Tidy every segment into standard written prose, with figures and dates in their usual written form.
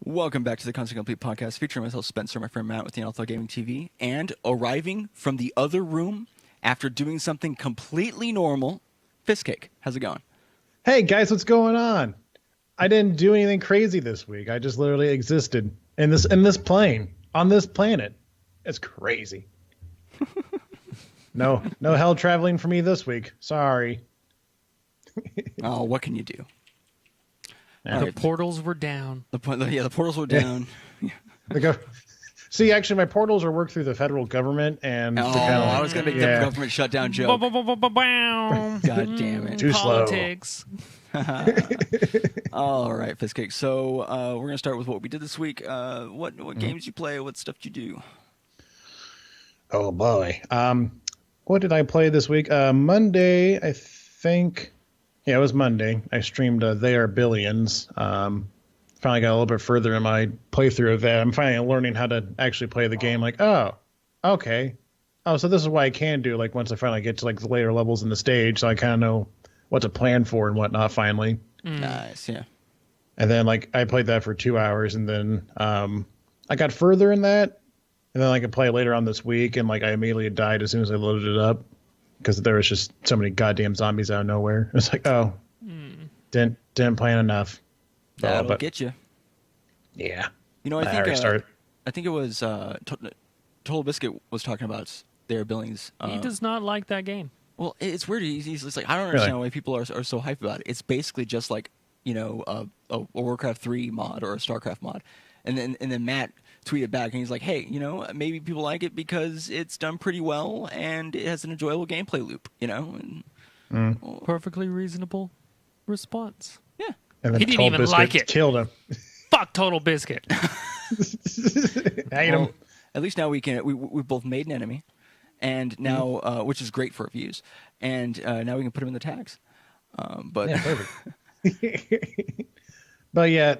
Welcome back to the Constant Complete podcast featuring myself, Spencer, my friend Matt with the NFL Gaming TV, and arriving from the other room after doing something completely normal, Fistcake. How's it going? Hey guys, what's going on? I didn't do anything crazy this week. I just literally existed in this plane on this planet. It's crazy. No hell traveling for me this week. Sorry. Oh, what can you do? The portals were down. The portals were down. See, actually, my portals are worked through the federal government, and I was going to make the government shutdown joke. God damn it! Too Politics. All right, Fistcake. So we're going to start with what we did this week. What games you play? What stuff you do? Oh boy. What did I play this week? Monday, I think. Yeah, it was Monday. I streamed They Are Billions. Finally got a little bit further in my playthrough of that. I'm finally learning how to actually play the game. Like, oh, okay. Oh, so this is what I can do. Like, once I finally get to like the later levels in the stage, so I kind of know what to plan for and whatnot. Finally. Nice, yeah. And then like I played that for 2 hours, and then I got further in that, and then I could play later on this week, and like I immediately died as soon as I loaded it up. Because there was just so many goddamn zombies out of nowhere. It's like, oh, didn't plan enough. That'll get you. Yeah. You know, I think it was Total Biscuit was talking about their Billings. He does not like that game. Well, it's weird. He's just like, I don't understand why people are so hyped about it. It's basically just like, you know, a Warcraft 3 mod or a StarCraft mod. And then Matt tweeted back and he's like, hey, you know, maybe people like it because it's done pretty well and it has an enjoyable gameplay loop, you know? And, Perfectly reasonable response. Yeah. And then He didn't even like it. Killed him. Fuck Total Biscuit. Hate him. At least now we've both made an enemy, and now which is great for views, and now we can put him in the tags. But Yeah, perfect. But yeah,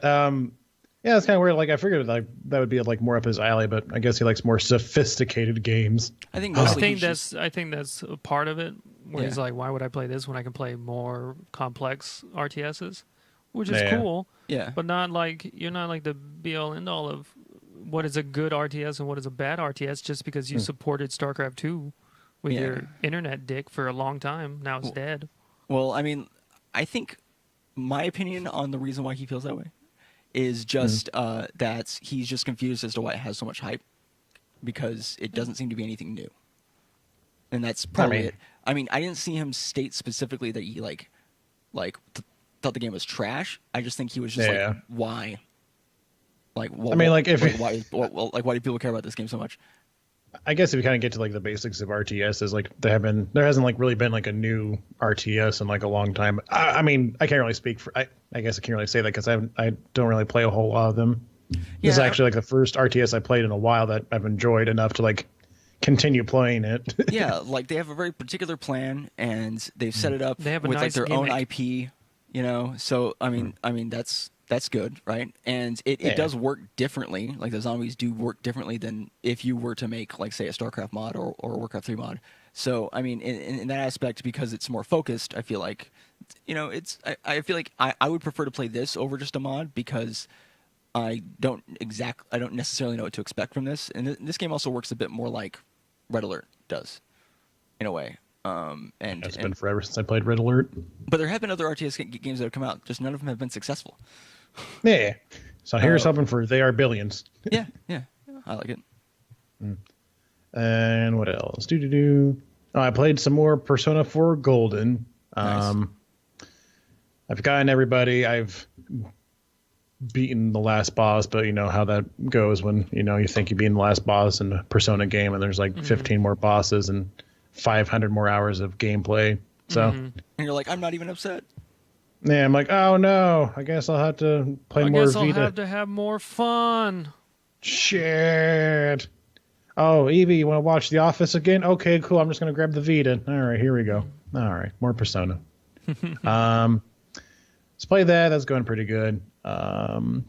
yeah, it's kind of weird. Like I figured like that would be like more up his alley, but I guess he likes more sophisticated games. I think I think that's a part of it. Where he's like, why would I play this when I can play more complex RTSs? Which is cool. Yeah. But not like you're not like the be all end all of what is a good RTS and what is a bad RTS just because you supported StarCraft 2 with your internet dick for a long time. Now it's dead. Well, I mean, I think my opinion on the reason why he feels that way is just that he's just confused as to why it has so much hype because it doesn't seem to be anything new. And that's probably it. I mean, I didn't see him state specifically that he thought the game was trash. I just think he was just like, why? Like, I mean, like why do people care about this game so much? I guess if you kind of get to like the basics of RTS, like there hasn't like really been like a new RTS in like a long time. I mean, I can't really speak for. I guess I can't really say that because I don't really play a whole lot of them. This is actually like the first RTS I played in a while that I've enjoyed enough to like continue playing it. Yeah, like they have a very particular plan and they've set it up They have a with nice like their own gimmick. IP. You know, so I mean that's good, right? And it does work differently. Like the zombies do work differently than if you were to make, like, say, a StarCraft mod or a Warcraft 3 mod. So, I mean, in that aspect, because it's more focused, I feel like, you know, I feel like I would prefer to play this over just a mod because I don't necessarily know what to expect from this. And this game also works a bit more like Red Alert does, in a way. And It's been forever since I played Red Alert. But there have been other RTS games that have come out. Just none of them have been successful. Yeah. So here's something for They Are Billions. Yeah, I like it. And what else? Oh, I played some more Persona 4 Golden. Nice. I've gotten everybody. I've beaten the last boss, but you know how that goes when you think you've beaten the last boss in a Persona game, and there's like 15 more bosses and 500 more hours of gameplay. So, and you're like, I'm not even upset. Yeah, I'm like, oh no, I guess I'll have to play more Vita. I guess I'll have to have more fun. Shit. Oh, Evie, you want to watch The Office again? Okay, cool. I'm just going to grab the Vita. All right, here we go. All right, more Persona. Let's play that. That's going pretty good. Oh,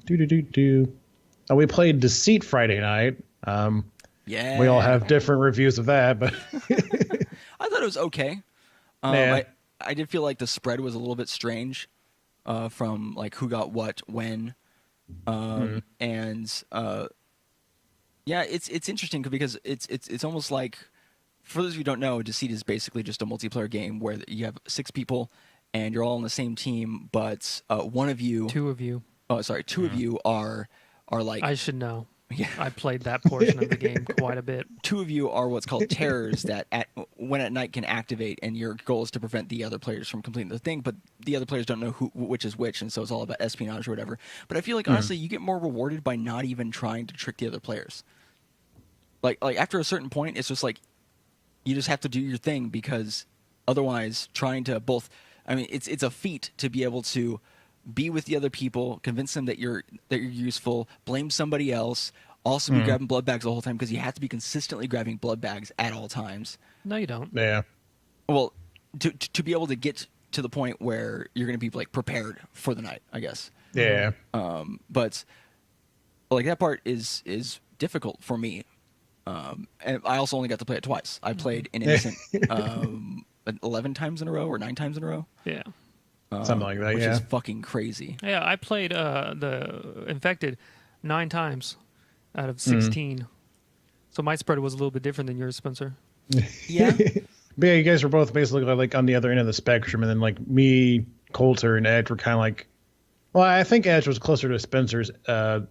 we played Deceit Friday night. Yeah. We all have different reviews of that, but I thought it was okay. I did feel like the spread was a little bit strange from like who got what when. And yeah, it's interesting because it's almost like, for those of you who don't know, Deceit is basically just a multiplayer game where you have 6 people and you're all on the same team, but one of you, 2 of you. oh sorry, 2 of you are like, I should know. yeah, I played that portion of the game quite a bit. 2 of you are what's called terrors that when at night can activate, and your goal is to prevent the other players from completing the thing, but the other players don't know which is which, and so it's all about espionage or whatever. But I feel like honestly you get more rewarded by not even trying to trick the other players. Like after a certain point, it's just like you just have to do your thing, because otherwise trying to both, I mean, it's a feat to be able to be with the other people, convince them that you're useful, blame somebody else, also be grabbing blood bags the whole time, because you have to be consistently grabbing blood bags at all times. No, you don't. Yeah. Well, to be able to get to the point where you're going to be like prepared for the night, I guess. Yeah. But like that part is difficult for me. And I also only got to play it twice. I played an Innocent 11 times in a row or 9 times in a row. Yeah. Something like that, which yeah. is fucking crazy. Yeah, I played the Infected 9 times out of 16. So my spread was a little bit different than yours, Spencer. Yeah. But yeah, you guys were both basically like on the other end of the spectrum, and then like me, Coulter, and Edge were kind of like, well, I think Edge was closer to Spencer's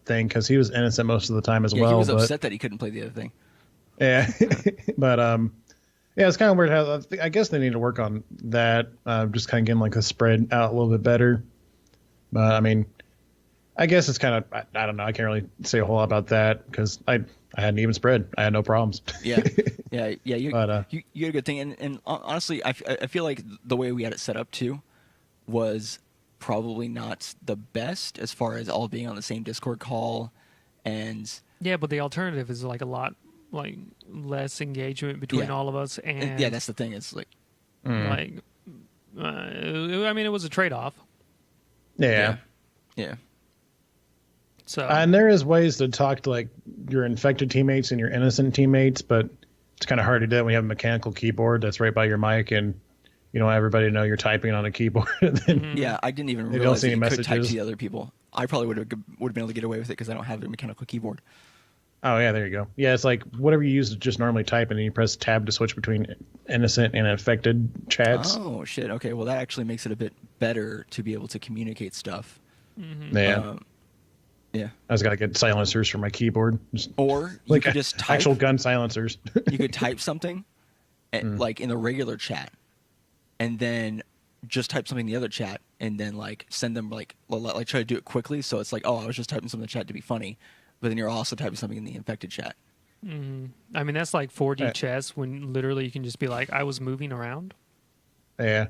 thing because he was Innocent most of the time as well. He was upset that he couldn't play the other thing. Yeah, but yeah, it's kind of weird how I guess they need to work on that, just kind of getting like the spread out a little bit better. But I mean, I guess it's kind of I don't know. I can't really say a whole lot about that because I had an even spread. I had no problems. Yeah. You But, you had a good thing, and honestly, I feel like the way we had it set up too was probably not the best as far as all being on the same Discord call, and Yeah, but the alternative is like a lot like less engagement between all of us, and yeah, that's the thing. It's like like I mean, it was a trade-off. Yeah. So And there is ways to talk to like your infected teammates and your innocent teammates, but it's kind of hard to do when you have a mechanical keyboard that's right by your mic and you don't want everybody to know you're typing on a keyboard. Then yeah, I didn't even They don't realize see that you any could type to messages. the other people. I probably would have been able to get away with it because I don't have a mechanical keyboard. Oh yeah, there you go. Yeah, it's like whatever you use to just normally type, and then you press tab to switch between innocent and infected chats. Oh shit. Okay, well that actually makes it a bit better to be able to communicate stuff. Yeah, Yeah. I just gotta get silencers for my keyboard. Just Or you like could just type. actual gun silencers. You could type something, like in the regular chat, and then just type something in the other chat, and then like send them like try to do it quickly. So it's like, oh, I was just typing something in the chat to be funny, but then you're also typing something in the infected chat. I mean, that's like 4D chess when literally you can just be like, I was moving around. Yeah,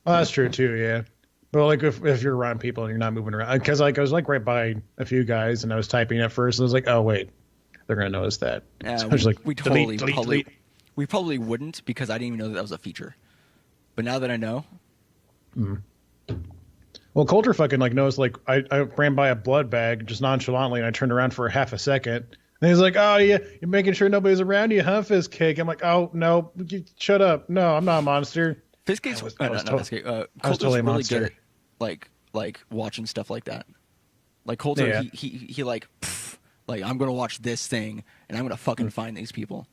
well, that's true too. Yeah, but like if you're around people and you're not moving around, because like I was like right by a few guys and I was typing at first, and I was like, oh wait, they're gonna notice that. So I was like, we delete, totally delete. we probably wouldn't, because I didn't even know that was a feature. But now that I know, Well, Coulter fucking like knows, like I ran by a blood bag just nonchalantly and I turned around for a half a second. And he's like, oh yeah, you're making sure nobody's around you, huh, Fizz Cake? I'm like, oh no, shut up. No, I'm not a monster. Fizzcake's Coulter's totally a really monster. good at like watching stuff like that. Like Coulter, Yeah. he like, pff, like I'm gonna watch this thing and I'm gonna fucking find these people.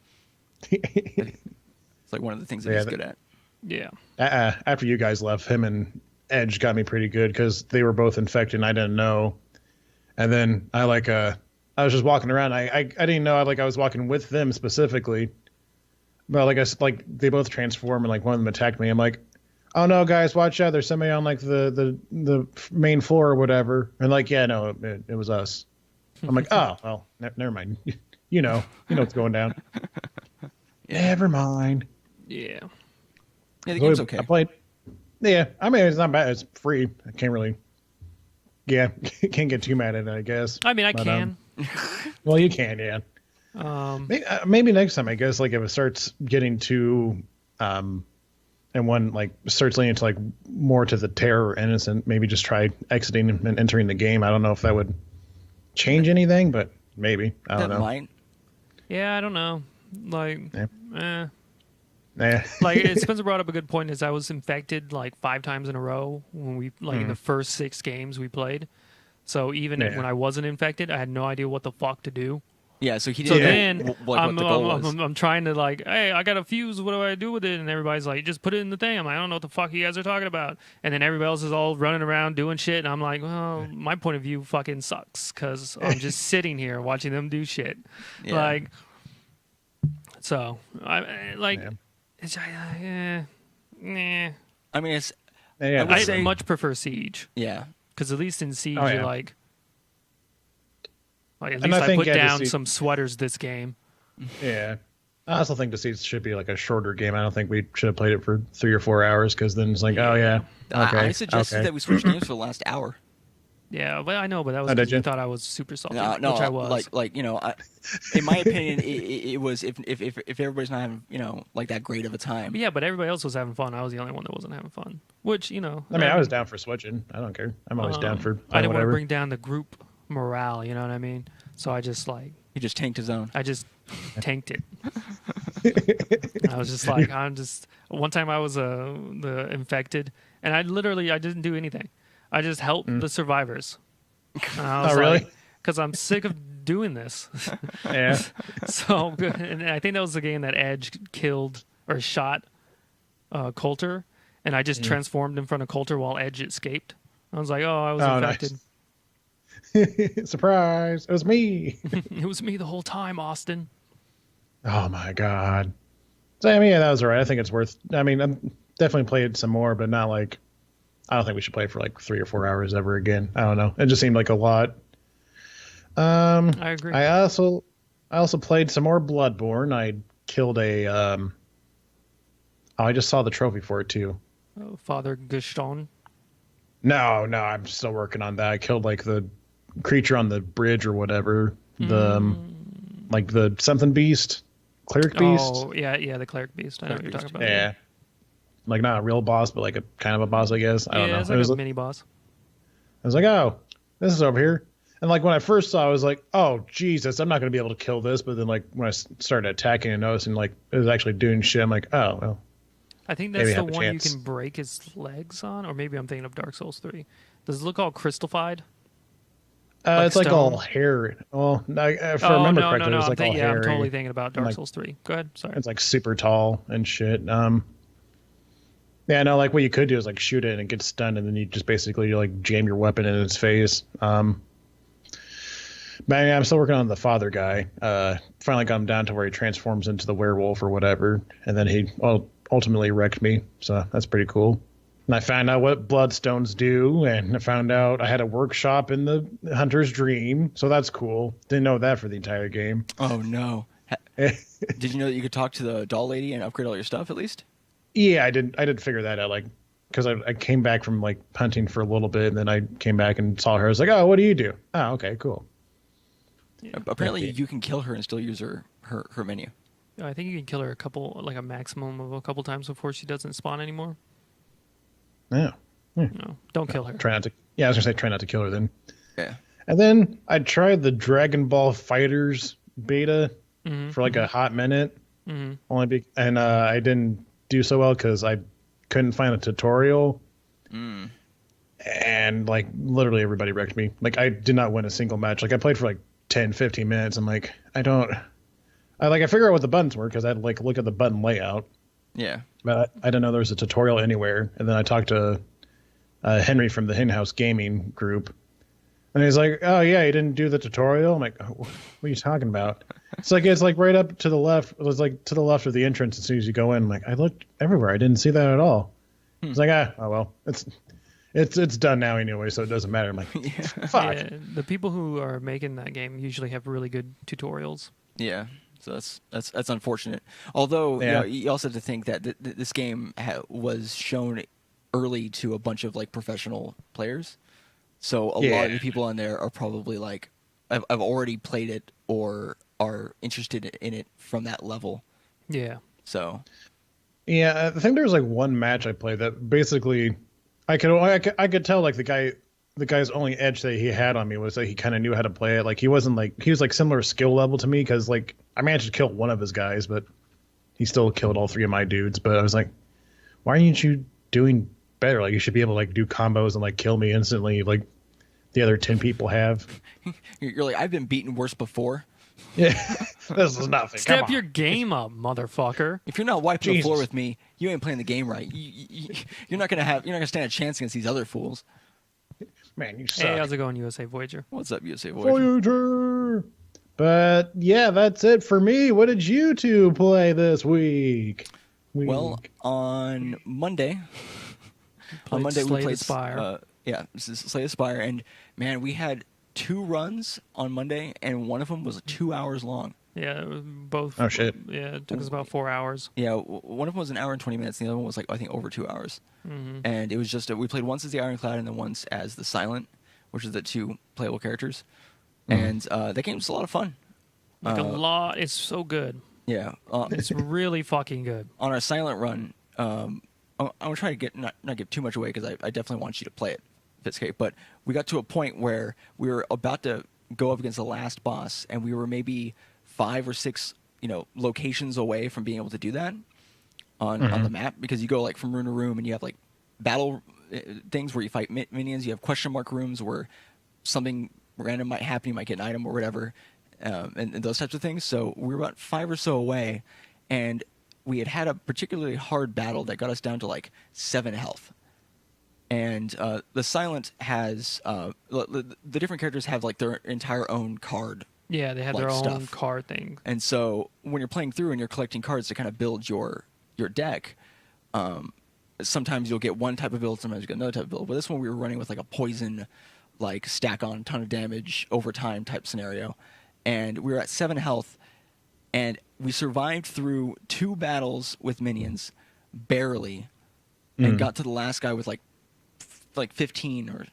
It's like one of the things that he's good at. Yeah. After you guys left, him and Edge got me pretty good because they were both infected and I didn't know. And then I was just walking around. I didn't know I was walking with them specifically. But like they both transform and like one of them attacked me. I'm like, oh no, guys, watch out! There's somebody on like the main floor or whatever. And like, yeah, no, it was us. I'm like, oh well, never mind. You know what's going down. Never mind. Yeah. Yeah, the game's okay. I played. Yeah, I mean it's not bad. It's free. I can't really. Yeah, can't get too mad at it, I guess. I mean, I can. Well, you can, yeah. Maybe next time, I guess, like if it starts getting too, and one like starts leaning to like more to the terror or innocent, maybe just try exiting and entering the game. I don't know if that would change anything, but maybe. I don't know. Might. Yeah, I don't know. Like, Yeah. like Spencer brought up a good point. Is I was infected like 5 times in a row when we in the first 6 games we played. So even when I wasn't infected, I had no idea what the fuck to do. Yeah, so he So didn't then know what the goal was. I'm trying to like, hey, I got a fuse. What do I do with it? And everybody's like, just put it in the thing. I'm like, I don't know what the fuck you guys are talking about. And then everybody else is all running around doing shit. And I'm like, well, my point of view fucking sucks because I'm just sitting here watching them do shit. Yeah. Like, so I like, it's nah. I mean, it's. Yeah, I much prefer Siege. Yeah. Because at least in Siege, yeah. you're like at least I put down some sweaters this game. Yeah. I also think the Siege should be like a shorter game. I don't think we should have played it for 3 or 4 hours because then it's like, oh, yeah. Okay. I suggested that we switch games for the last hour. Yeah, but I know, but that was because you thought I was super salty, which I was. Like you know, in my opinion, it was if everybody's not having like that great of a time. Yeah, but everybody else was having fun. I was the only one that wasn't having fun. Which I mean, I was down for switching. I don't care. I'm always down for. I didn't want to bring down the group morale. You know what I mean? So I just he just tanked his own. I just tanked it. I was just like, One time I was the infected, and I didn't do anything. I just helped the survivors. And I was really? Because I'm sick of doing this. Yeah. So good. And I think that was the game that Edge killed or shot Coulter, and I just transformed in front of Coulter while Edge escaped. I was like, oh, I was infected. Nice. Surprise! It was me. It was me the whole time, Austin. Oh my god. So I mean, yeah, that was all right. I think it's worth. I mean, I'm definitely played some more, but not like. I don't think we should play for like 3 or 4 hours ever again. I don't know. It just seemed like a lot. I agree. I also played some more Bloodborne. I killed a. I just saw the trophy for it too. Oh, Father Gaston. No, I'm still working on that. I killed like the creature on the bridge or whatever. The like the something beast, cleric beast. Oh yeah, the cleric beast. I know what you're talking about. Yeah. Like not a real boss, but like a kind of a boss, I guess. I don't know. It's like a mini boss. I was like, oh, this is over here. And like when I first saw it, I was like, oh, Jesus, I'm not going to be able to kill this. But then like when I started attacking and noticing like it was actually doing shit, I'm like, oh, well. I think that's the one you can break his legs on. Or maybe I'm thinking of Dark Souls 3. Does it look all crystallified? It's like all hair. Well, if I remember correctly, it was like all hairy. I'm totally thinking about Dark Souls 3. Go ahead. Sorry. It's like super tall and shit. Yeah, no, like what you could do is like shoot it and it gets stunned, and then you just basically like jam your weapon in its face. But yeah, I'm still working on the father guy. Finally got him down to where he transforms into the werewolf or whatever, and then he ultimately wrecked me. So that's pretty cool. And I found out what bloodstones do, and I found out I had a workshop in the hunter's dream. So that's cool. Didn't know that for the entire game. Oh no! Did you know that you could talk to the doll lady and upgrade all your stuff at least? Yeah, I did figure that out, like, because I came back from, like, hunting for a little bit, and then I came back and saw her. I was like, oh, what do you do? Oh, okay, cool. Yeah. Apparently, you can kill her and still use her menu. I think you can kill her a maximum of a couple times before she doesn't spawn anymore. Yeah. No, don't kill her. Try not to. Yeah, I was going to say try not to kill her then. Yeah. And then I tried the Dragon Ball Fighters beta for, like, a hot minute. Mm-hmm. And I didn't do so well because I couldn't find a tutorial, and like literally everybody wrecked me. Like I did not win a single match. Like I played for like 10-15 minutes. I'm like, I figure out what the buttons were because I'd like look at the button layout. Yeah, but I didn't know there was a tutorial anywhere. And then I talked to Henry from the Hen House Gaming group, and he's like, oh yeah, you didn't do the tutorial. I'm like, oh, what are you talking about? It's like right up to the left. It was like to the left of the entrance as soon as you go in. I'm like, I looked everywhere. I didn't see that at all. It's like, oh well, it's done now anyway, so it doesn't matter. I'm like, fuck. Yeah, the people who are making that game usually have really good tutorials. Yeah, so that's unfortunate. Although you also have to think that this game was shown early to a bunch of like professional players, so a lot of the people on there are probably like, I've already played it or are interested in it from that level. Yeah. So. Yeah, I think there was like one match I played that basically I could tell like the guy's only edge that he had on me was that he kind of knew how to play it. Like he was like similar skill level to me because like I managed to kill one of his guys, but he still killed all 3 of my dudes. But I was like, why aren't you doing better? Like you should be able to like do combos and like kill me instantly. Like the other 10 people have. You're like, I've been beaten worse before. Yeah, this is nothing. Step your game up, motherfucker. If you're not wiping the Jesus. floor with me, you ain't playing the game right. You're not gonna stand a chance against these other fools. Man, you suck. Hey, how's it going, USA Voyager? What's up, USA Voyager? Voyager. But yeah, that's it for me. What did you two play this week? Well, on Monday, we played Spire. Slay the Spire, and man, we had 2 runs on Monday, and one of them was 2 hours long. Yeah, it was both. Oh shit! Yeah, it took us about 4 hours. Yeah, one of them was an hour and 20 minutes. The other one was like I think over 2 hours. Mm-hmm. And it was just we played once as the Ironclad and then once as the Silent, which is the 2 playable characters. And that game was a lot of fun. Like a lot. It's so good. Yeah, It's really fucking good. on our Silent run, I'm gonna try to not give too much away because I definitely want you to play it, if it's okay. But we got to a point where we were about to go up against the last boss, and we were maybe 5 or 6 locations away from being able to do that on the map, because you go like from room to room, and you have like battle things where you fight minions. You have question mark rooms where something random might happen. You might get an item or whatever, and those types of things. So we were about 5 or so away, and we had a particularly hard battle that got us down to like 7 health. And the Silent has the different characters have like their entire own card. Yeah, they have their own card thing. And so when you're playing through and you're collecting cards to kind of build your deck, sometimes you'll get one type of build, sometimes you get another type of build. But this one we were running with like a poison, like stack on a ton of damage over time type scenario. And we were at 7 health, and we survived through 2 battles with minions, barely, and got to the last guy with like 15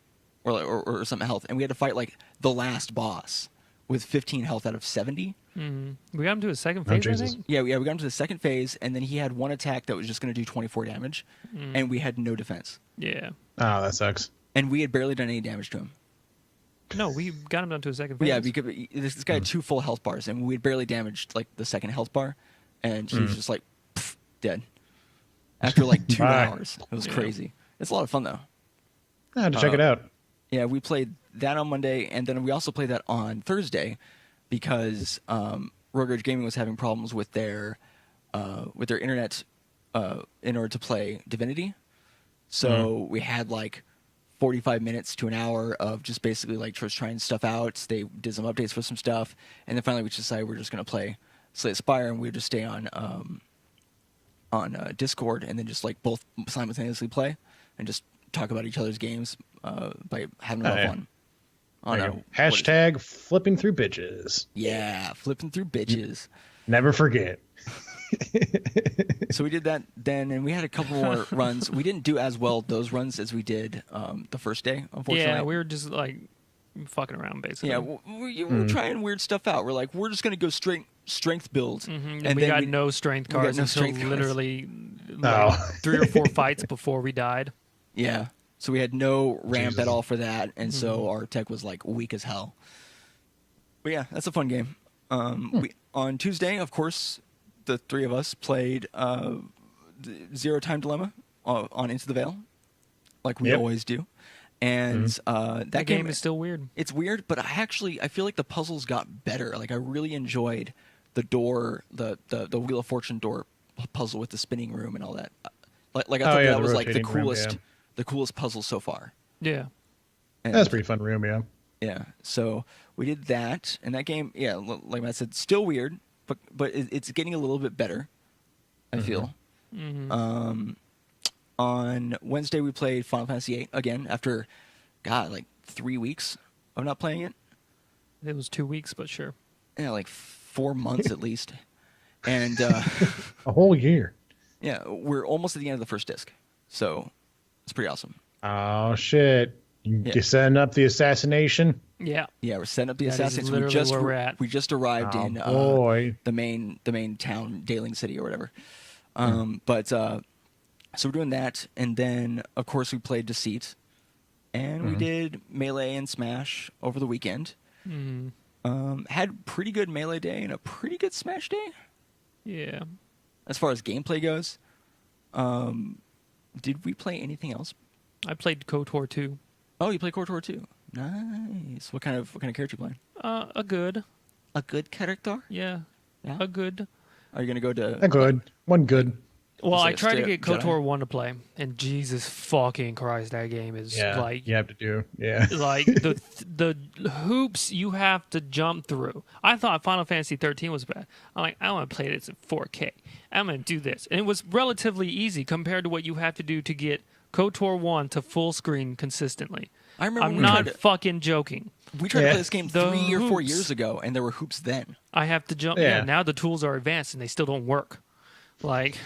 or some health. And we had to fight like the last boss with 15 health out of 70. Mm-hmm. We got him to a second phase, I think? Yeah, we got him to the second phase, and then he had one attack that was just going to do 24 damage, and we had no defense. Yeah. Oh, that sucks. And we had barely done any damage to him. No, we got him down to a second phase. Yeah, because this guy had 2 full health bars, and we had barely damaged like the second health bar, and he was just like dead after like 2 hours. It was crazy. It's a lot of fun though. I had to check it out. Yeah, we played that on Monday, and then we also played that on Thursday because Rogue Ridge Gaming was having problems with their internet in order to play Divinity. So we had like 45 minutes to an hour of just basically like just trying stuff out. They did some updates for some stuff, and then finally we decided we're just going to play Slay the Spire, and we would just stay on Discord and then just like both simultaneously play and just talk about each other's games by having a lot of fun. Hashtag flipping through bitches. Yeah, flipping through bitches. Never forget. So we did that then, and we had a couple more runs. We didn't do as well those runs as we did the first day, unfortunately. Yeah, we were just like fucking around basically. Yeah, we're trying weird stuff out. We're like, we're just going to go strength build. And we got no strength cards until literally 3 or 4 fights before we died. Yeah. So we had no ramp at all for that, and so our tech was like weak as hell. But yeah, that's a fun game. We on Tuesday, of course, the 3 of us played Zero Time Dilemma on Into the Veil, like we always do. And that game is still weird. It's weird, but I feel like the puzzles got better. Like I really enjoyed the door, the Wheel of Fortune door puzzle with the spinning room and all that. Like I thought that was like the coolest. Room, the coolest puzzle so far. Yeah. And that's a pretty fun room, yeah. Yeah. So we did that, and that game, yeah, like I said, still weird, but it's getting a little bit better, I feel. On Wednesday, we played Final Fantasy VIII again after, like 3 weeks of not playing it. It was 2 weeks, but sure. Yeah, like 4 months at least. And a whole year. Yeah, we're almost at the end of the first disc, so it's pretty awesome. Oh shit! You setting up the assassination? Yeah, we're setting up the assassination. Literally where we're at. We just arrived in the main town, Daling City or whatever. So we're doing that, and then of course we played Deceit, and we did Melee and Smash over the weekend. Had pretty good Melee day and a pretty good Smash day. Yeah. As far as gameplay goes, did we play anything else? I played KOTOR 2. Oh, you played KOTOR 2? Nice. What kind of character you playing? A good. A good character? Yeah. Yeah. A good. Are you gonna go to? A good. One good. Well, I it tried to straight get up Jedi? KOTOR 1 to play, and Jesus fucking Christ, that game is Yeah. like You have to do. Yeah. like the hoops you have to jump through. I thought Final Fantasy 13 was bad. I'm like, I want to play this in 4K. I'm going to do this. And it was relatively easy compared to what you have to do to get KOTOR 1 to full screen consistently. I remember I'm we not tried fucking joking. we tried to Yeah. play this game The 3 or 4 hoops. years ago, and there were hoops then. I have to jump. Yeah. Yeah, now the tools are advanced and they still don't work. Like,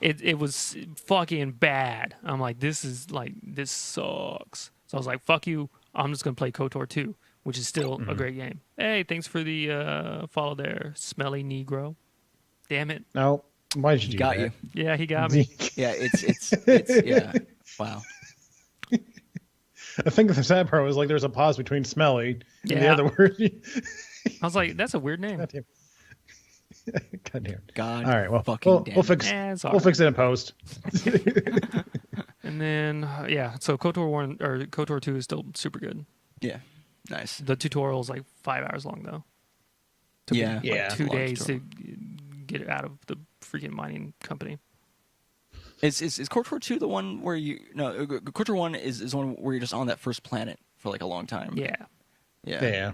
it was fucking bad. I'm like, this sucks. So I was like, fuck you. I'm just going to play KOTOR 2, which is still a great game. Hey, thanks for the follow there, Smelly Negro. Damn it. No. Why'd you He do got that? you. Yeah, he got me. Yeah, it's yeah. Wow. I think the sad part was like there's a pause between smelly and the Yeah. other word. I was like, that's a weird name. God damn. God damn. God. All right. Well, fucking damn we'll it. fix It's all we'll right. fix it in post. And then, yeah, so KOTOR 1 or KOTOR 2 is still super good. Yeah. Nice. The tutorial is like 5 hours long, though. Took me, Yeah. like, Yeah. 2 Long days tutorial. to get it out of the freaking mining company. Is KOTOR 2 the one where you no KOTOR 1 is one where you're just on that first planet for like a long time. Yeah. Yeah. Yeah.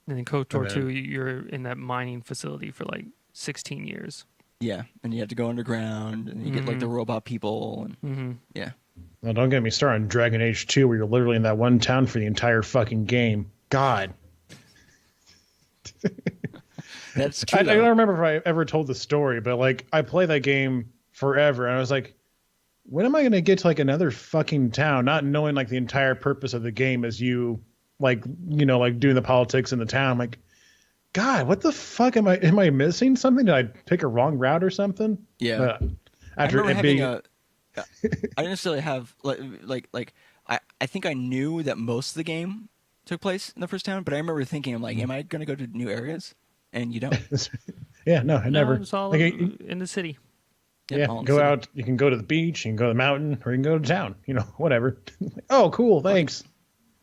And then KOTOR And 2, then- you're in that mining facility for like 16 years. Yeah. And you have to go underground, and you get like the robot people, and Mm-hmm. yeah. Well, don't get me started on Dragon Age 2 where you're literally in that one town for the entire fucking game. God. That's true. I though. don't remember if I ever told the story, but like I played that game forever and I was like, when am I going to get to like another fucking town? Not knowing like the entire purpose of the game is you like, you know, like doing the politics in the town. I'm like, God, what the fuck am I missing something? Did I pick a wrong route or something? Yeah. But I after remember it being, having I didn't necessarily have like I think I knew that most of the game took place in the first town, but I remember thinking, I'm like, am I going to go to new areas? And you don't. yeah, no, I never. No, it's all Like, in the city. yeah, all in go the city. out. You can go to the beach, you can go to the mountain, or you can go to town. You know, whatever. Oh, cool. Thanks.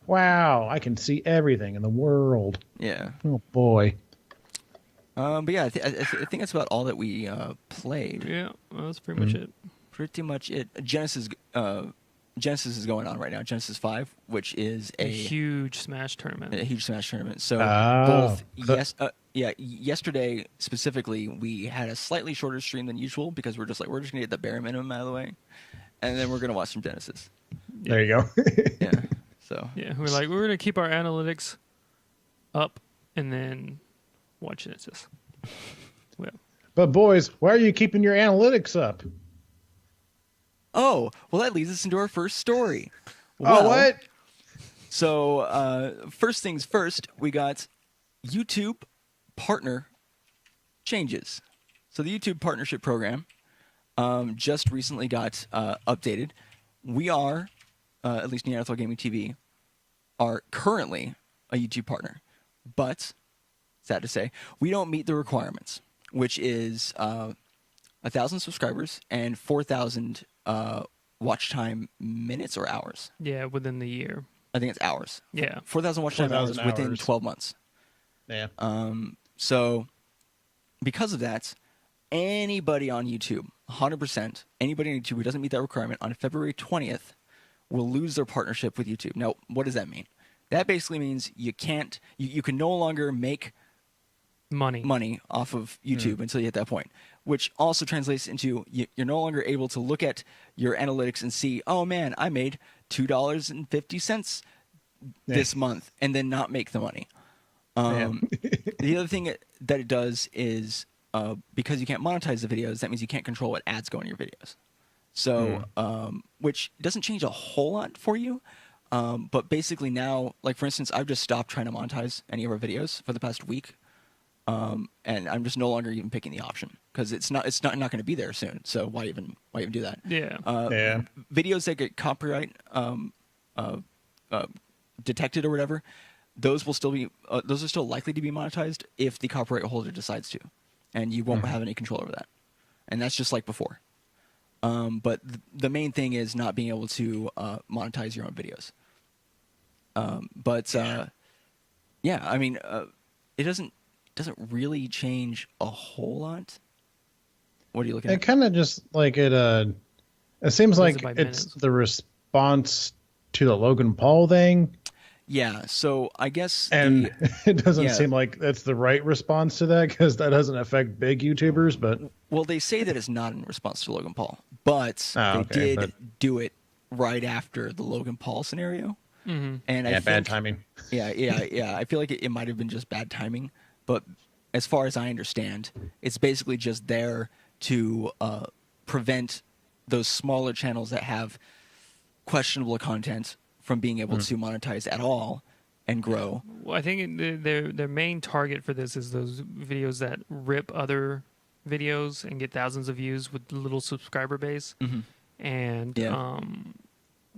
Wow, I can see everything in the world. Yeah. Oh boy. But yeah, I think that's about all that we played. Yeah, well, that's pretty much it. Pretty much it. Genesis is going on right now. Genesis 5, which is A a huge Smash tournament. huge Smash tournament. So Oh. yesterday specifically, we had a slightly shorter stream than usual because we're just gonna get the bare minimum out of the way, and then we're gonna watch some Genesis. There you go. Yeah. So Yeah, we're like, we're going to keep our analytics up and then watch Genesis. Well, But boys, why are you keeping your analytics up? well, that leads us into our first story. Oh, what? So, first things first, we got YouTube partner changes. So the YouTube partnership program just recently got updated. We are, at least Neanderthal Gaming TV, are currently a YouTube partner. But, sad to say, we don't meet the requirements, which is 1,000 subscribers and 4,000 watch time minutes or hours. yeah, within the year. I think it's hours. Yeah. 4,000 watch time 4,000 hours within hours. 12 months. Yeah. So, because of that, anybody on YouTube, 100%, anybody on YouTube who doesn't meet that requirement on February 20th will lose their partnership with YouTube. Now, what does that mean? That basically means you can't, you can no longer make money off of YouTube until you hit that point, which also translates into you're no longer able to look at your analytics and see, oh man, I made $2.50 this month, and then not make the money. The other thing that it does is because you can't monetize the videos, that means you can't control what ads go in your videos. So, which doesn't change a whole lot for you. But basically now, like for instance, I've just stopped trying to monetize any of our videos for the past week. And I'm just no longer even picking the option because it's not going to be there soon. So why even do that? Yeah. Yeah. Videos that get copyright detected or whatever, those will still be those are still likely to be monetized if the copyright holder decides to, and you won't have any control over that. And that's just like before. But the main thing is not being able to monetize your own videos. But yeah, I mean, it doesn't really change a whole lot. What are you looking It at? kind of just like it seems What is it like by it's minutes? the response to the Logan Paul thing, Yeah, so I guess and it doesn't yeah, seem like that's the right response to that because that doesn't affect big YouTubers. But well, they say that it's not in response to Logan Paul, but oh, they okay, did but do it right after the Logan Paul scenario, Mm-hmm. and I yeah, bad think timing. yeah. I feel like it might have been just bad timing, but as far as I understand, it's basically just there to prevent those smaller channels that have questionable content from being able to monetize at all and grow. Well, I think their main target for this is those videos that rip other videos and get thousands of views with little subscriber base, and Yeah.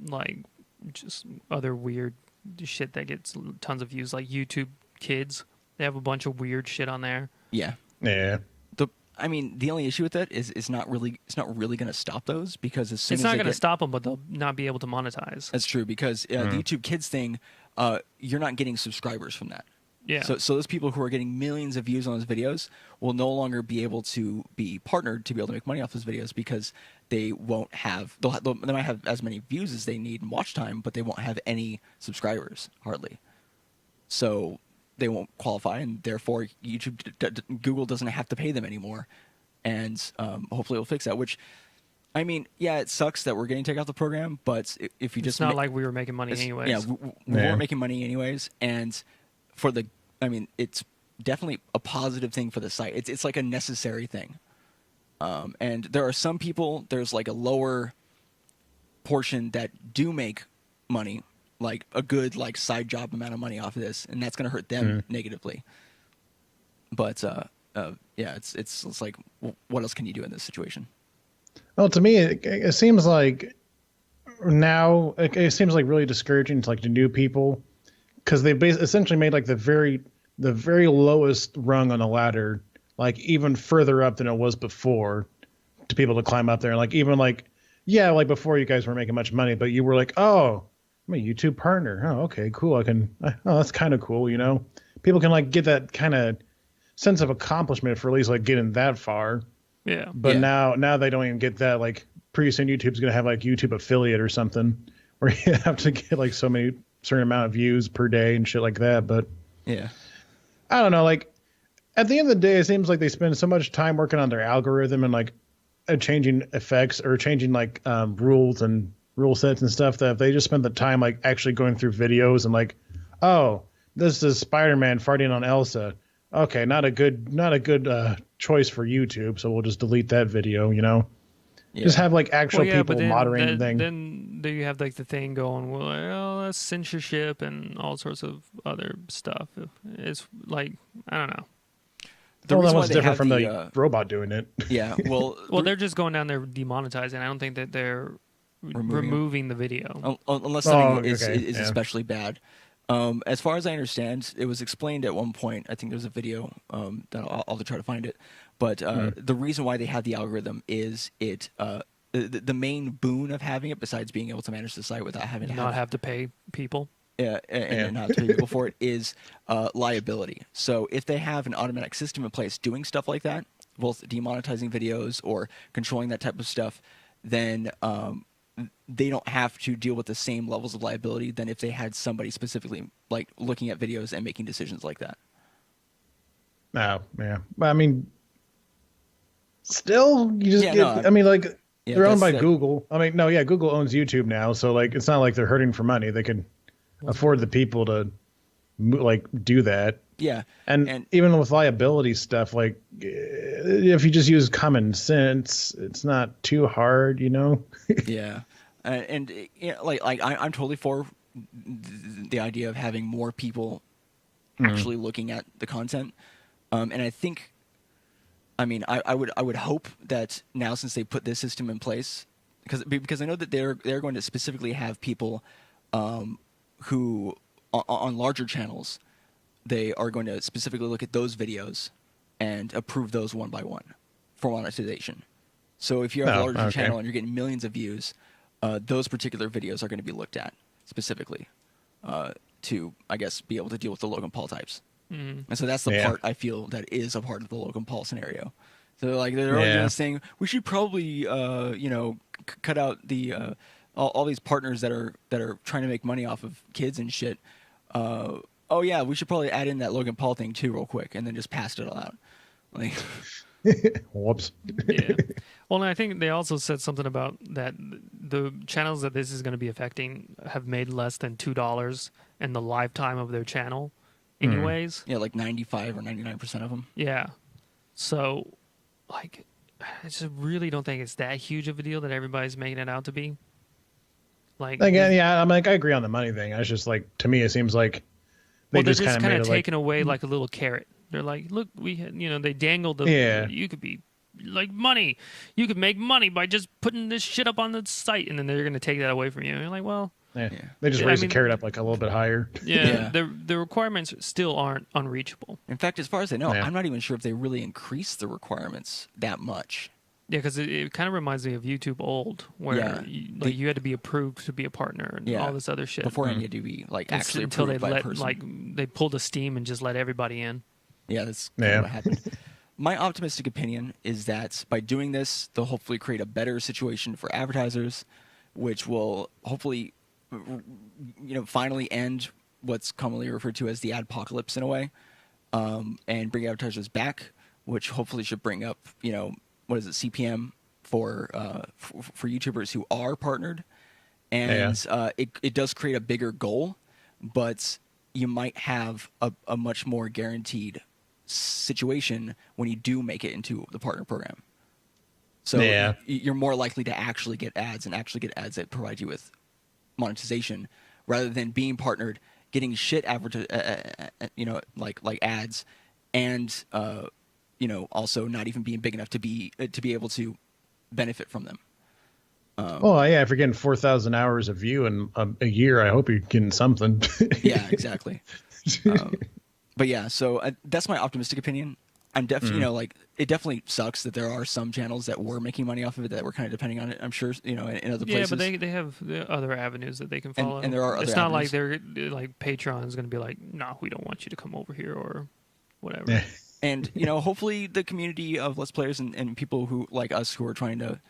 like just other weird shit that gets tons of views, like YouTube Kids. They have a bunch of weird shit on there. Yeah. Yeah, I mean, the only issue with that is it's not really going to stop those because as soon It's as not they going to get stop them, but they'll not be able to monetize. that's true because the YouTube Kids thing, you're not getting subscribers from that. Yeah. So those people who are getting millions of views on those videos will no longer be able to be partnered to be able to make money off those videos because they won't have they might have as many views as they need and watch time, but they won't have any subscribers hardly. So they won't qualify, and therefore Google doesn't have to pay them anymore, and hopefully it'll fix that. Which, I mean, yeah, it sucks that we're getting taken off the program, but if you It's just not like we were making money it's- anyways. yeah, we Yeah. weren't making money anyways, and I mean, it's definitely a positive thing for the site. It's like a necessary thing, and there are some people. There's like a lower portion that do make money, like a good like side job amount of money off of this, and that's going to hurt them negatively. But yeah, it's like, what else can you do in this situation? well, to me, it seems like now it seems like really discouraging to like the new people because they essentially made like the very lowest rung on the ladder like even further up than it was before to people to climb up there. Like even like yeah, like before you guys weren't making much money, but you were like, oh, I'm a YouTube partner. Oh, okay, cool. Oh, that's kind of cool. You know, people can like get that kind of sense of accomplishment for at least like getting that far. Yeah. But Yeah. now they don't even get that. Like pretty soon YouTube's gonna have like YouTube affiliate or something where you have to get like so many certain amount of views per day and shit like that. But Yeah, I don't know. Like at the end of the day, it seems like they spend so much time working on their algorithm and like changing effects or changing like rules and rule sets and stuff that if they just spend the time like actually going through videos and like, oh, this is Spider-Man farting on Elsa. Okay, not a good choice for YouTube, so we'll just delete that video. You know, yeah. just have like actual Well, yeah, people but moderating the thing. then you have like the thing going, well, that's censorship and all sorts of other stuff. It's like, I don't know. The Well, that reason why was they different have from the, the robot doing it. yeah. Well, Well, they're just going down there demonetizing. I don't think that they're removing the video. unless something Oh, is, okay, is yeah. especially bad. As far as I understand, it was explained at one point. I think there's a video that I'll have to try to find it. But the reason why they have the algorithm is the main boon of having it, besides being able to manage the site without having to Not have to pay people. and not to pay people for it, is liability. So if they have an automatic system in place doing stuff like that, both demonetizing videos or controlling that type of stuff, then they don't have to deal with the same levels of liability than if they had somebody specifically like looking at videos and making decisions like that. No, yeah. But I mean, still, you just Yeah, get. no, I mean, like yeah, they're owned by that's Google. I mean, no, yeah, Google owns YouTube now, so like it's not like they're hurting for money. They can afford the people to like do that. Yeah, And even with liability stuff, like if you just use common sense, it's not too hard, you know. yeah, and yeah, I'm totally for the idea of having more people actually looking at the content, and I think, I mean, I would hope that now, since they put this system in place, because I know that they're going to specifically have people who on larger channels, they are going to specifically look at those videos and approve those one by one for monetization. So if you have a larger channel and you're getting millions of views, those particular videos are going to be looked at specifically. to, I guess, be able to deal with the Logan Paul types. Mm. And so that's the part I feel that is a part of the Logan Paul scenario. So like they're already saying we should probably cut out the all these partners that are trying to make money off of kids and shit. Oh yeah, we should probably add in that Logan Paul thing too real quick and then just pass it all out. Like whoops. Yeah. Well, and I think they also said something about that the channels that this is going to be affecting have made less than $2 in the lifetime of their channel anyways. Yeah, like 95 or 99% of them. Yeah. So, like, I just really don't think it's that huge of a deal that everybody's making it out to be. Like, again, I'm like, I agree on the money thing. It's just like, to me, it seems like they're just kind of taking away like a little carrot. They're like, look, we had, they dangled the, you could be like money. You could make money by just putting this shit up on the site, and then they're going to take that away from you. And you're like, well, they just raise the carrot up like a little bit higher. Yeah, the requirements still aren't unreachable. In fact, as far as I know, I'm not even sure if they really increased the requirements that much. Yeah, because it kind of reminds me of YouTube old, where you had to be approved to be a partner and all this other shit. Beforehand, you had to be like actually approved by a person. They pulled a steam and just let everybody in. Yeah, that's kind of what happened. My optimistic opinion is that by doing this, they'll hopefully create a better situation for advertisers, which will hopefully, finally end what's commonly referred to as the adpocalypse in a way, and bring advertisers back, which hopefully should bring up, what is it, CPM for YouTubers who are partnered, and it does create a bigger goal, but you might have a much more guaranteed situation when you do make it into the partner program. So you're more likely to actually get ads and actually get ads that provide you with monetization rather than being partnered, getting shit like ads, and also not even being big enough to be able to benefit from them. If you're getting 4,000 hours of view in a year, I hope you're getting something. Yeah, exactly. But yeah, so that's my optimistic opinion. I'm definitely, it definitely sucks that there are some channels that were making money off of it that were kind of depending on it. I'm sure, in other places. Yeah, but they have the other avenues that they can follow. And there are other It's not avenues. like they're like Patreon is going to be like, no, we don't want you to come over here or whatever. Yeah. And, hopefully the community of Let's Players and people who like us who are trying to,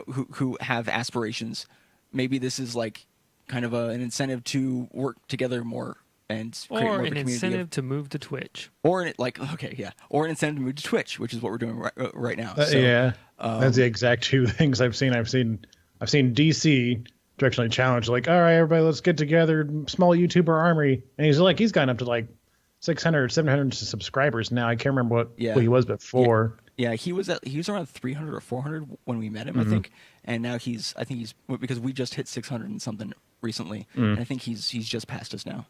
who have aspirations, maybe this is like kind of an incentive to work together more and create more of a community. Or an incentive to move to Twitch. Or an incentive to move to Twitch, which is what we're doing right now. That's the exact two things I've seen. I've seen DC directionally challenge, like, all right, everybody, let's get together, small YouTuber army, and he's gotten up to like 600, 700 subscribers now. I can't remember what he was before. Yeah, he was around 300 or 400 when we met him, I think, and now he's because we just hit 600 and something recently, and I think he's just past us now.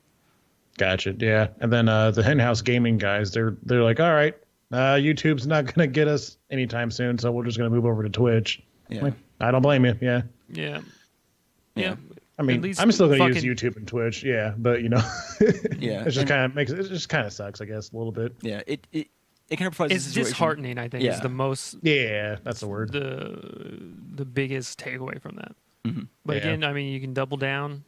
Gotcha. Yeah, and then the Henhouse Gaming guys, they're like, all right, YouTube's not gonna get us anytime soon, so we're just gonna move over to Twitch. Yeah, like, I don't blame you. Yeah. Yeah. I mean, I'm still gonna use YouTube and Twitch. Yeah, but it just kind of sucks, I guess, a little bit. Yeah, it kind of provides. It's disheartening, I think. Is the most. Yeah, that's the word. The biggest takeaway from that. Mm-hmm. But again, I mean, you can double down.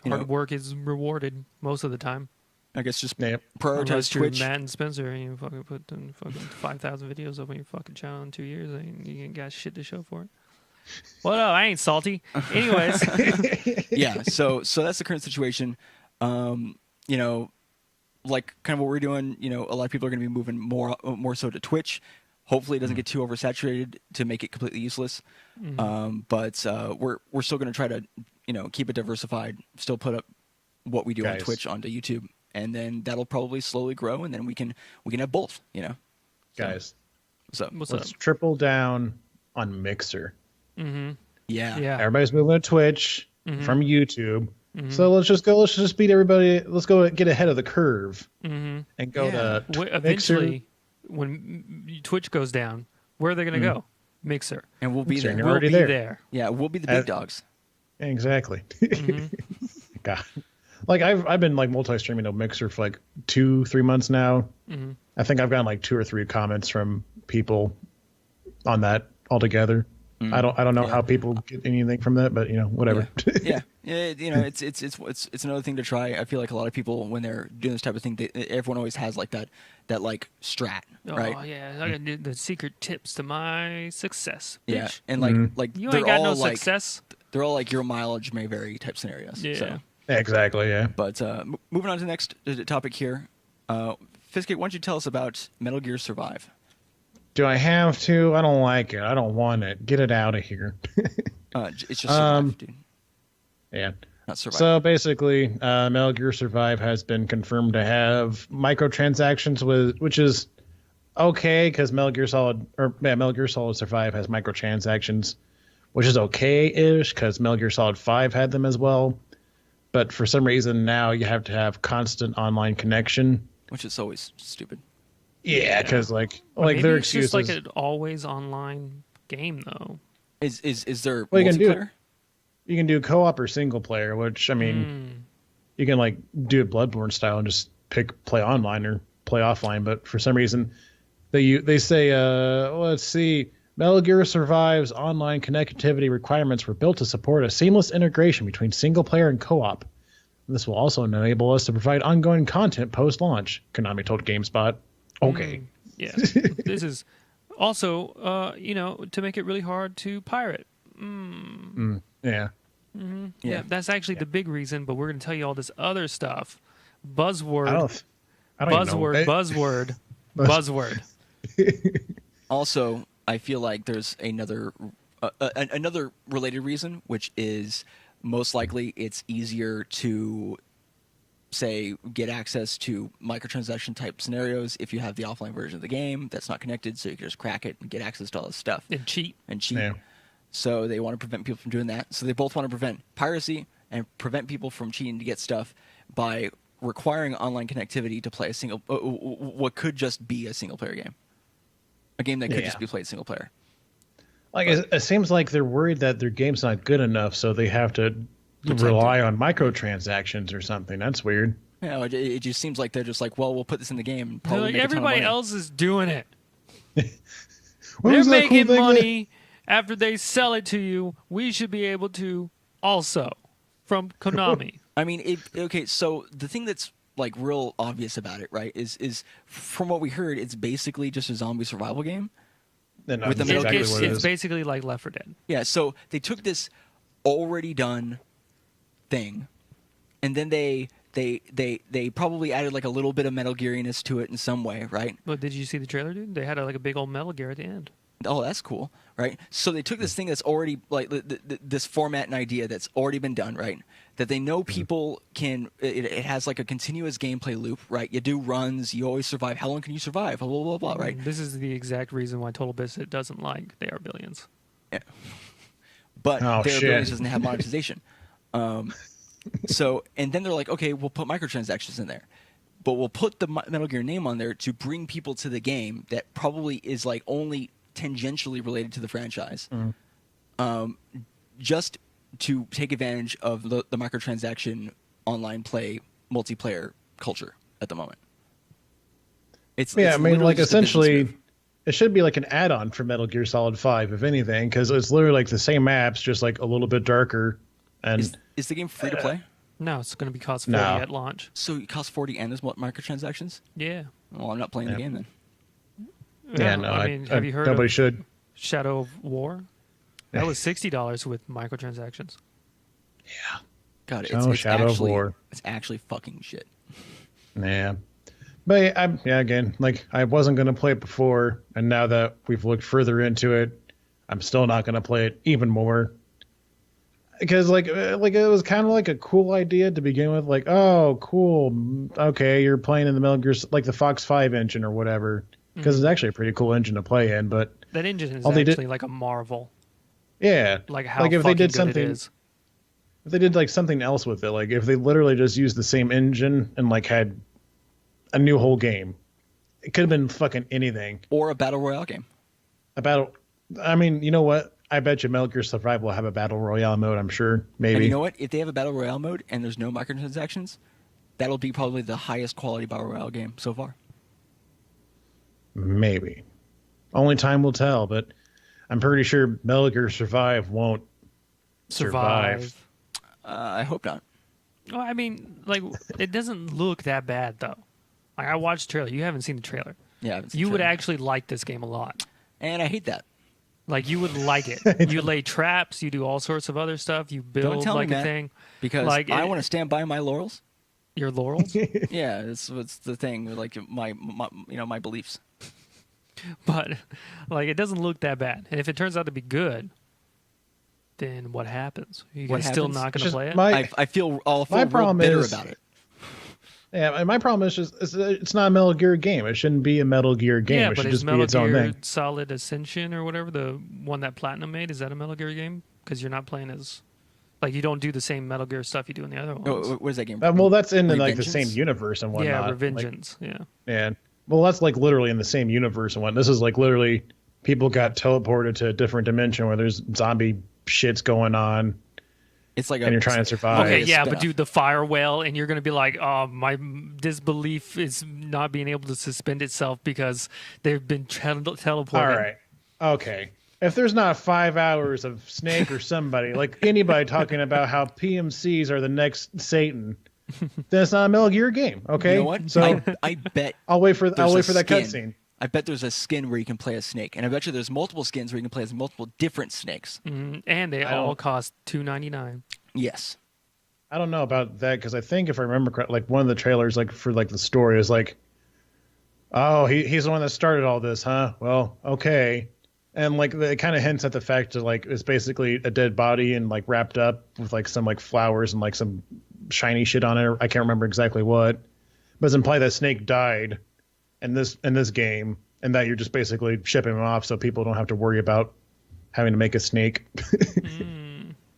Hard work is rewarded most of the time. I guess just prioritize Twitch. Matt and Spencer, and you fucking put 5,000 videos up on your fucking channel in 2 years, and you ain't got shit to show for it. Well, no, I ain't salty. Anyways. Yeah, so that's the current situation. Like kind of what we're doing, a lot of people are going to be moving more so to Twitch. Hopefully it doesn't get too oversaturated to make it completely useless. Mm-hmm. But we're still going to try to, keep it diversified, still put up what we do on Twitch onto YouTube, and then that'll probably slowly grow, and then we can have both, Guys, what's let's triple down on Mixer. Mm-hmm. Yeah. Everybody's moving to Twitch from YouTube. Mm-hmm. So let's just beat everybody. Let's go get ahead of the curve and go to eventually when Twitch goes down. Where are they going to go? Mixer, and we'll be there. We'll be there. Yeah, we'll be the big dogs. Exactly. God, like I've been like multi-streaming to Mixer for like 2-3 months now. Mm-hmm. I think I've gotten like 2 or 3 comments from people on that altogether. I don't know how people get anything from that, but whatever. Yeah. It's another thing to try. I feel like a lot of people when they're doing this type of thing, everyone always has like that like strat, right? Oh yeah, I got the secret tips to my success. Bitch. Yeah, and like you they're ain't got all no like success. they're all like your mileage may vary type scenarios. Yeah. So. Exactly. Yeah. But moving on to the next topic here, Fiskate, why don't you tell us about Metal Gear Survive? Do I have to? I don't like it. I don't want it. Get it out of here. It's just Survive, dude. Yeah. Not Survive. So basically, Metal Gear Survive has been confirmed to have microtransactions, which is okay because Metal Gear Solid Survive has microtransactions, which is okay-ish because Metal Gear Solid 5 had them as well. But for some reason now you have to have constant online connection, which is always stupid. Yeah, because their it's excuses. just like an always online game, though. Is there multiplayer? You can do co-op or single player, which I mean, you can like do it Bloodborne style and just play online or play offline. But for some reason, they say let's see, Metal Gear Survive's online connectivity requirements were built to support a seamless integration between single player and co-op. This will also enable us to provide ongoing content post-launch, Konami told GameSpot. Okay. Yeah. This is also, to make it really hard to pirate. Yeah. Mm-hmm. Yeah. That's actually the big reason, but we're going to tell you all this other stuff. Buzzword. Buzzword. Also, I feel like there's another related reason, which is most likely it's easier to say get access to microtransaction type scenarios if you have the offline version of the game that's not connected, so you can just crack it and get access to all this stuff and cheat. Yeah. So they want to prevent people from doing that. So they both want to prevent piracy and prevent people from cheating to get stuff by requiring online connectivity to play what could just be a single player game, a game that could just be played single player. It seems like they're worried that their game's not good enough, so they have to rely on microtransactions or something. That's weird. Yeah, it just seems like they're just like, well, we'll put this in the game. And like everybody else is doing it. They're making money after they sell it to you. We should be able to also from Konami. I mean, so the thing that's like real obvious about it, right, is from what we heard, it's basically just a zombie survival game. With the it's basically like Left 4 Dead. Yeah, so they took this already done thing, and then they probably added like a little bit of Metal Geariness to it in some way, right? But did you see the trailer, dude? They had like a big old Metal Gear at the end. Oh, that's cool, right? So they took this thing that's already like this format and idea that's already been done, right? That they know people can. It has like a continuous gameplay loop, right? You do runs, you always survive. How long can you survive? Blah blah blah, blah, right? This is the exact reason why Total Biscuit doesn't like They Are Billions. Yeah. But They Are Billions doesn't have monetization. So, and then they're like, okay, we'll put microtransactions in there, but we'll put the Metal Gear name on there to bring people to the game that probably is like only tangentially related to the franchise, just to take advantage of the microtransaction online play multiplayer culture at the moment. It's essentially it should be like an add-on for Metal Gear Solid 5, if anything, because it's literally like the same maps, just like a little bit darker. And is the game free to play? No, it's going to be cost 40 at launch. So it costs 40 and there's microtransactions? Yeah. Well, I'm not playing the game then. Yeah, no, I mean, have you heard nobody of should. Shadow of War? That was $60 with microtransactions. Yeah. God, it's Shadow actually, of War. It's actually fucking shit. Yeah. But again, like I wasn't going to play it before, and now that we've looked further into it, I'm still not going to play it even more. Because like it was kind of like a cool idea to begin with, like, oh, cool, okay, you're playing in the Metal Gear, like the Fox 5 engine or whatever, because it's actually a pretty cool engine to play in. But that engine is actually like a marvel. Yeah, like how if they did something, it is. If they did like something else with it, like if they literally just used the same engine and like had a new whole game, it could have been fucking anything. Or a battle royale game. I mean, you know what? I bet you Metal Gear Survive will have a battle royale mode. I'm sure, maybe. And you know what? If they have a battle royale mode and there's no microtransactions, that'll be probably the highest quality battle royale game so far. Maybe. Only time will tell. But I'm pretty sure Metal Gear Survive won't survive. I hope not. Well, I mean, like, it doesn't look that bad, though. Like, I watched the trailer. You haven't seen the trailer. Yeah, I haven't seen You the would trailer. actually like this game a lot. And I hate that. Like, you would like it. You lay traps. You do all sorts of other stuff. You build Don't tell like me, a Matt, thing. because Like, I want to stand by my laurels. Your laurels. Yeah, it's the thing. Like my my beliefs. But, like, it doesn't look that bad. And if it turns out to be good, then what happens? You're still happens? not going to Just play it? I feel real problem bitter is- about it. Yeah, and my problem is just it's not a Metal Gear game. It shouldn't be a Metal Gear game. Yeah, It but should is just be Metal its own Gear thing. Solid Ascension or whatever, the one that Platinum made, is that a Metal Gear game? Because you're not playing as... Like, you don't do the same Metal Gear stuff you do in the other ones. Oh, what is that game? Well, that's in like the Revengeance? same universe and whatnot. Yeah, Like, Revengeance, yeah. and well, that's like literally in the same universe and what. This is like literally people got teleported to a different dimension where there's zombie shits going on, It's like and you're trying to survive. Okay, yeah, spin-off. but dude, the fire whale, and you're going to be like, oh, my disbelief is not being able to suspend itself because they've been teleported. All right, okay. If there's not 5 hours of Snake or somebody, like anybody talking about how PMCs are the next Satan, then it's not a Metal Gear game. Okay, You know what? so I bet I'll wait for there's a that skin. cutscene. I bet there's a skin where you can play a snake, and I bet you there's multiple skins where you can play as multiple different snakes. And they I all don't- cost $2.99. Yes. I don't know about that because I think if I remember correctly, like one of the trailers, like for like the story is like, oh, he's the one that started all this, huh? Well, okay, and like it kind of hints at the fact that like it's basically a dead body and like wrapped up with like some like flowers and like some shiny shit on it. I can't remember exactly what, but it's implied that Snake died in this game, and that you're just basically shipping him off so people don't have to worry about having to make a snake.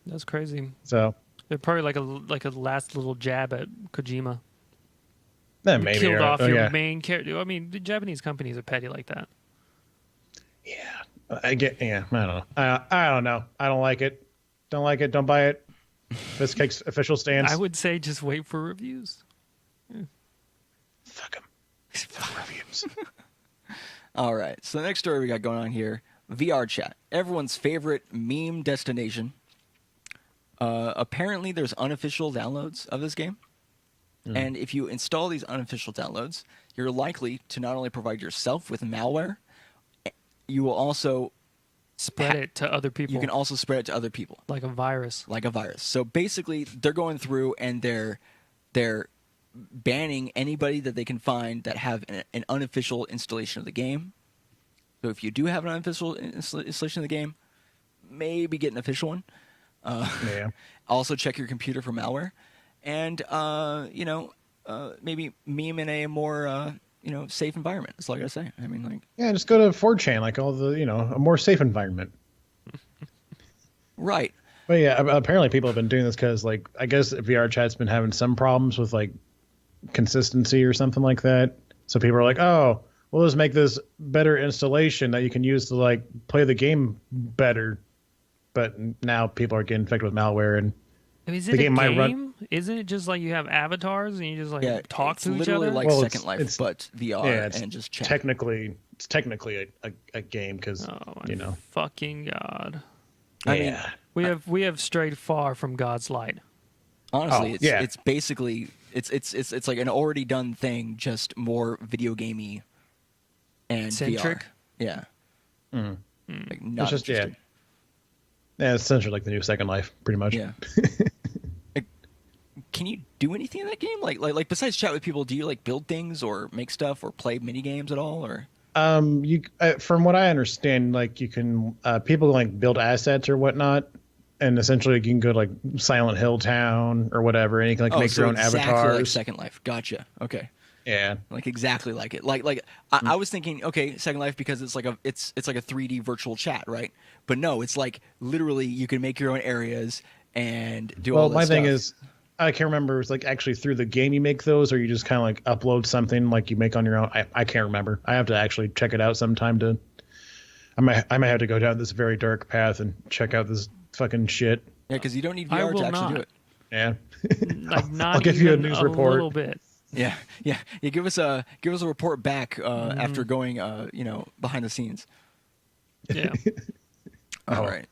That's crazy. So They're probably like a last little jab at Kojima. then maybe Killed off your yeah. main character. I mean, the Japanese companies are petty like that. Yeah, I get. Yeah, I don't know. I don't know. I don't like it. Don't like it. Don't buy it. This Cake's official stance. I would say just wait for reviews. Fuck him. Fuck reviews. All right. So the next story we got going on here, VRChat, everyone's favorite meme destination. Apparently, there's unofficial downloads of this game, and if you install these unofficial downloads, you're likely to not only provide yourself with malware, you will also Spread it to other people. you can also spread it to other people like a virus. like a virus. So basically, they're going through and they're banning anybody that they can find that have an unofficial installation of the game. So if you do have an unofficial installation of the game, maybe get an official one. Yeah. Also check your computer for malware, and maybe meme in a more safe environment. That's all I gotta say. I mean, like, Yeah, just go to 4chan, like all the a more safe environment. right. But yeah, apparently people have been doing this because like I guess VRChat's been having some problems with like consistency or something like that. So people are like, oh, we'll just make this better installation that you can use to like play the game better. But now people are getting infected with malware, and I mean, is the it game a might game? run- Isn't it just like you have avatars and you just like Yeah, talk it's to each literally other? like Well, Second Life, it's- but VR yeah, it's and just chat. technically a game because Oh my fucking god! I mean, yeah. We have strayed far from God's light. honestly, Oh, it's yeah. it's basically it's like an already done thing, just more video gamey and Centric? VR. Yeah. Like not It's just interesting. Yeah, it's essentially like the new Second Life, pretty much. Yeah. Like, can you do anything in that game? Like besides chat with people, do you like build things or make stuff or play mini games at all? Or You from what I understand, like you can people like build assets or whatnot, and essentially you can go to like Silent Hill Town or whatever, and you can like make so your own exactly avatars. like Second Life. Gotcha. Okay. Yeah, Like exactly like it. Like I was thinking, okay, Second Life because it's like a 3D virtual chat, right? But no, it's like literally you can make your own areas and do all well, this my thing stuff. is, I can't remember. It's like actually through the game you make those, or you just kind of like upload something like you make on your own. I can't remember. I have to actually check it out sometime to. I might have to go down this very dark path and check out this fucking shit. Yeah, because you don't need I VR to will actually do not. it. Yeah. Like not I'll give you a even news report. little bit. Yeah. Give us a report back after going behind the scenes. Yeah. All right.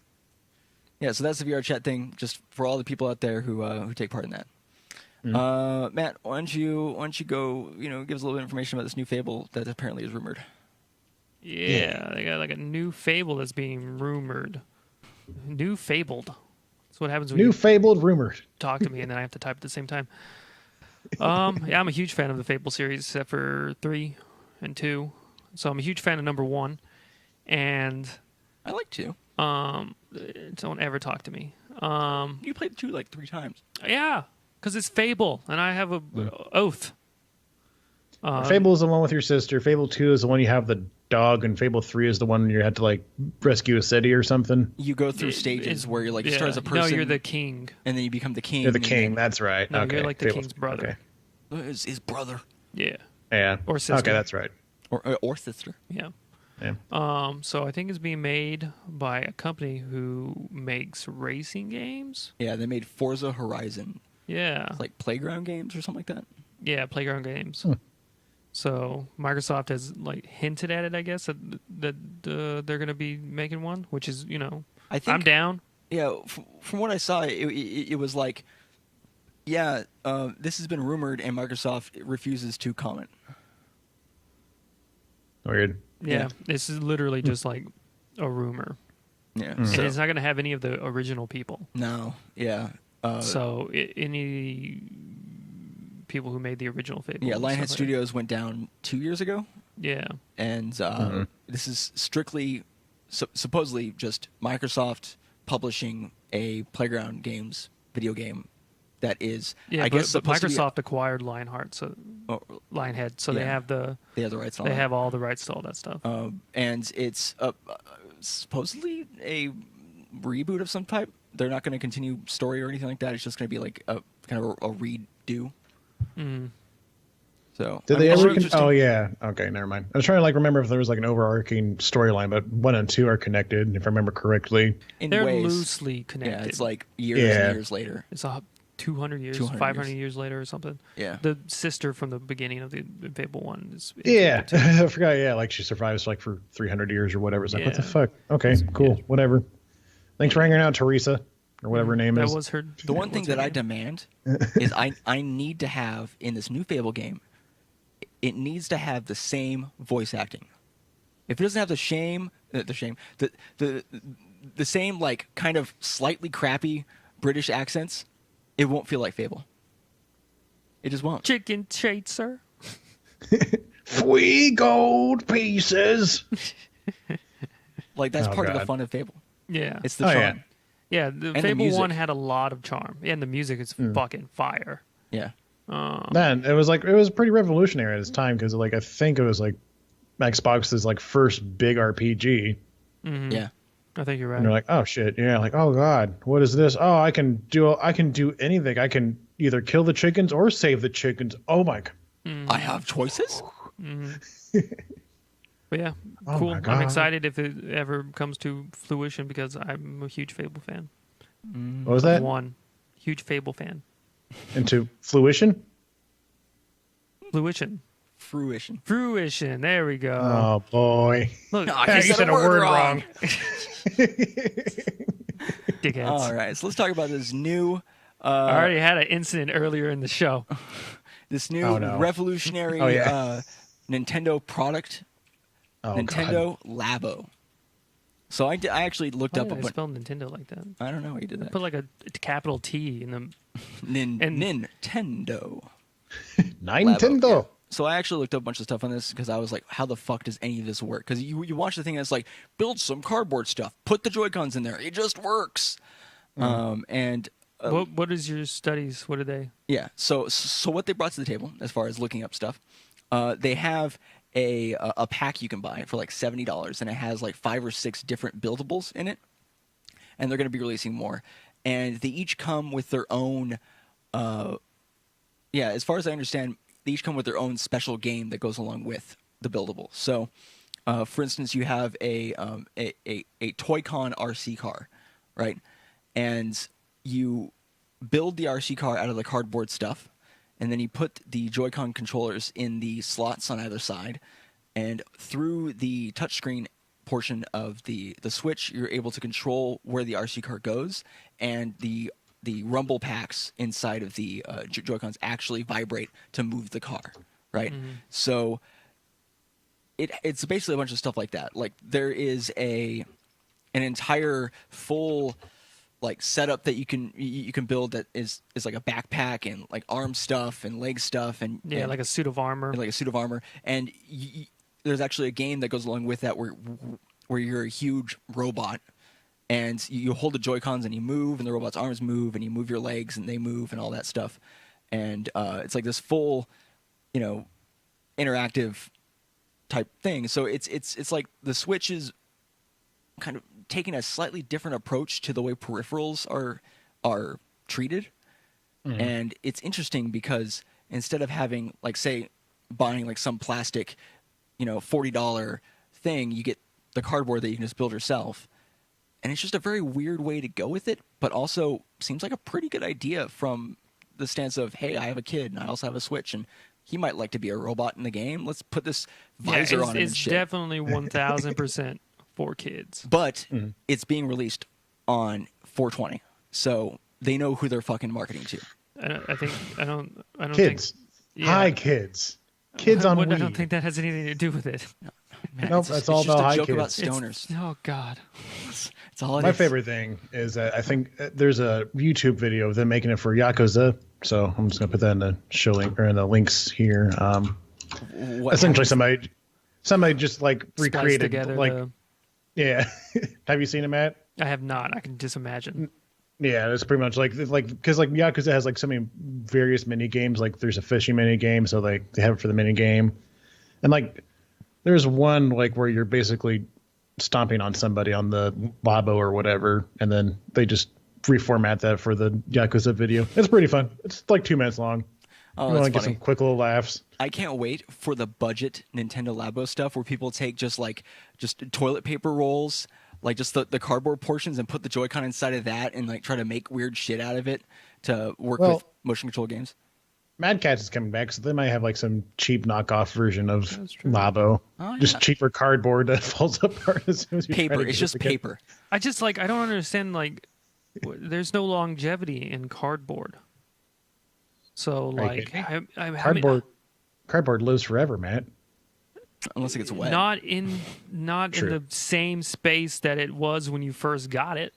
Yeah, so that's the VRChat thing. Just for all the people out there who take part in that. Matt, why don't you go? Give us a little bit of information about this new Fable that apparently is rumored. Yeah, they got like a new Fable that's being rumored. New Fabled. That's what happens when you Fabled Rumored. talk to me and then I have to type at the same time. Yeah, I'm a huge fan of the Fable series, except for 3 and 2. So I'm a huge fan of number 1. And I like 2. Don't ever talk to me. You played 2 like 3 times. Yeah, because it's Fable, and I have a oath. Fable is the one with your sister. Fable 2 is the one you have the dog, and Fable 3 is the one you had to like rescue a city or something. You go through stages where you're like you start as a person. No, you're the king. And then you become the king. You're the king. That's right. No, okay. you're like the king's brother. Okay. His brother. Yeah. Yeah. Or sister. Okay, that's right. Or sister. Yeah. Yeah. So I think it's being made by a company who makes racing games. Yeah, they made Forza Horizon. Yeah. It's like playground games or something like that. Yeah, playground games. So Microsoft has like hinted at it, I guess, that they're going to be making one, which is, I think I'm down. Yeah, from what I saw, it was like, this has been rumored, and Microsoft refuses to comment. Weird. Yeah, this is literally just like a rumor. Yeah, And it's not going to have any of the original people. No, yeah. So any people who made the original Fable. Yeah, Lionhead Studios went down 2 years ago. Yeah. And this is strictly, supposedly, just Microsoft publishing a Playground Games video game that is, yeah, I guess, but supposed Microsoft to acquired Lionheart, Lionhead, so they have they have the rights. They have all the rights to all that stuff. And it's supposedly a reboot of some type. They're not going to continue story or anything like that. It's just going to be like a kind of a redo. So did they ever? Oh yeah. Okay, never mind. I was trying to remember if there was like an overarching storyline, but 1 and 2 are connected, if I remember correctly. They're ways, loosely connected. Yeah, it's like years and years later. It's 200 years, 500 years later or something. Yeah. The sister from the beginning of the Fable 1 is I forgot. Yeah, like she survives for 300 years or whatever. It's like, what the fuck? Okay, cool, whatever. Thanks for hanging out, Teresa, or whatever her name is. That was her. The one thing that I demand is I need to have in this new Fable game, it needs to have the same voice acting. If it doesn't have the same like kind of slightly crappy British accents, it won't feel like Fable. It just won't. Chicken chaser. 3 gold pieces. Like that's part of the fun of Fable. Yeah, it's the charm. Yeah, the Fable 1 had a lot of charm, and the music is fucking fire. Yeah. Man, it was pretty revolutionary at its time because I think it was like Xbox's first big RPG. Mm-hmm. Yeah. I think you're right. And you're like, oh shit, yeah, oh god, what is this? Oh, I can do anything. I can either kill the chickens or save the chickens. Oh my god. I have choices. But yeah, cool. I'm excited if it ever comes to fruition because I'm a huge Fable fan. What was that? Huge Fable fan. Into fruition? Fruition. There we go. Oh boy. Look, you said a word wrong. Dickheads. All right, so let's talk about this new. I already had an incident earlier in the show. This new revolutionary Nintendo product. Nintendo Labo. So I actually looked up. I spelled Nintendo like that. I don't know why you did that. Put a capital T in the Nintendo. Nintendo. Yeah. So I actually looked up a bunch of stuff on this because I was like, how the fuck does any of this work? Because you watch the thing and it's like, build some cardboard stuff, put the Joy-Cons in there, it just works. What is your studies? What are they? Yeah. So what they brought to the table as far as looking up stuff, they have a pack you can buy for like $70, and it has like 5 or 6 different buildables in it, and they're going to be releasing more, and they each come with their own. As far as I understand, they each come with their own special game that goes along with the buildable. So, for instance, you have a Toy-Con RC car, right? And you build the RC car out of the cardboard stuff, and then you put the Joy-Con controllers in the slots on either side, and through the touchscreen portion of the Switch, you're able to control where the RC car goes, and the rumble packs inside of the Joy-Cons actually vibrate to move the car, right? Mm-hmm. So it's basically a bunch of stuff like that. Like there is an entire full like setup that you can build that is like a backpack and like arm stuff and leg stuff and like a suit of armor, and there's actually a game that goes along with that where you're a huge robot and you hold the Joy-Cons and you move and the robot's arms move and you move your legs and they move and all that stuff, and it's like this full interactive type thing. So it's like the Switch is kind of taking a slightly different approach to the way peripherals are treated. Mm-hmm. And it's interesting because instead of having like say buying like some plastic $40 thing, you get the cardboard that you can just build yourself, and it's just a very weird way to go with it, but also seems like a pretty good idea from the stance of, hey, I have a kid and I also have a Switch and he might like to be a robot in the game, let's put this visor on him and shit. It's definitely 1000% for kids. But it's being released on 420, so they know who they're fucking marketing to. I don't kids. Think, hi kids on Wii. I don't think that has anything to do with it. Man, nope, that's all about hi kids. It's just a joke about stoners. Oh God, it's all it My is. favorite thing is that I think there's a YouTube video of them making it for Yakuza. So I'm just gonna put that in the show link or in the links here. Essentially, somebody just like recreated like. Yeah, have you seen it, Matt? I have not. I can just imagine. Yeah, it's pretty much like because like Yakuza has like so many various mini games. Like there's a fishing mini game, so they have it for the mini game, and like there's one like where you're basically stomping on somebody on the Labo or whatever, and then they just reformat that for the Yakuza video. It's pretty fun. It's like 2 minutes long. Oh, you want to get some quick little laughs. I can't wait for the budget Nintendo Labo stuff where people take just toilet paper rolls, like just the cardboard portions, and put the Joy-Con inside of that and like try to make weird shit out of it to work with motion control games. Mad Catz is coming back, so they might have like some cheap knockoff version of Labo. Oh, yeah. Just cheaper cardboard that falls apart as soon as you paper. It's just paper. I don't understand, like, there's no longevity in cardboard. So like cardboard lives forever, Matt. Unless it gets wet. Not in the same space that it was when you first got it.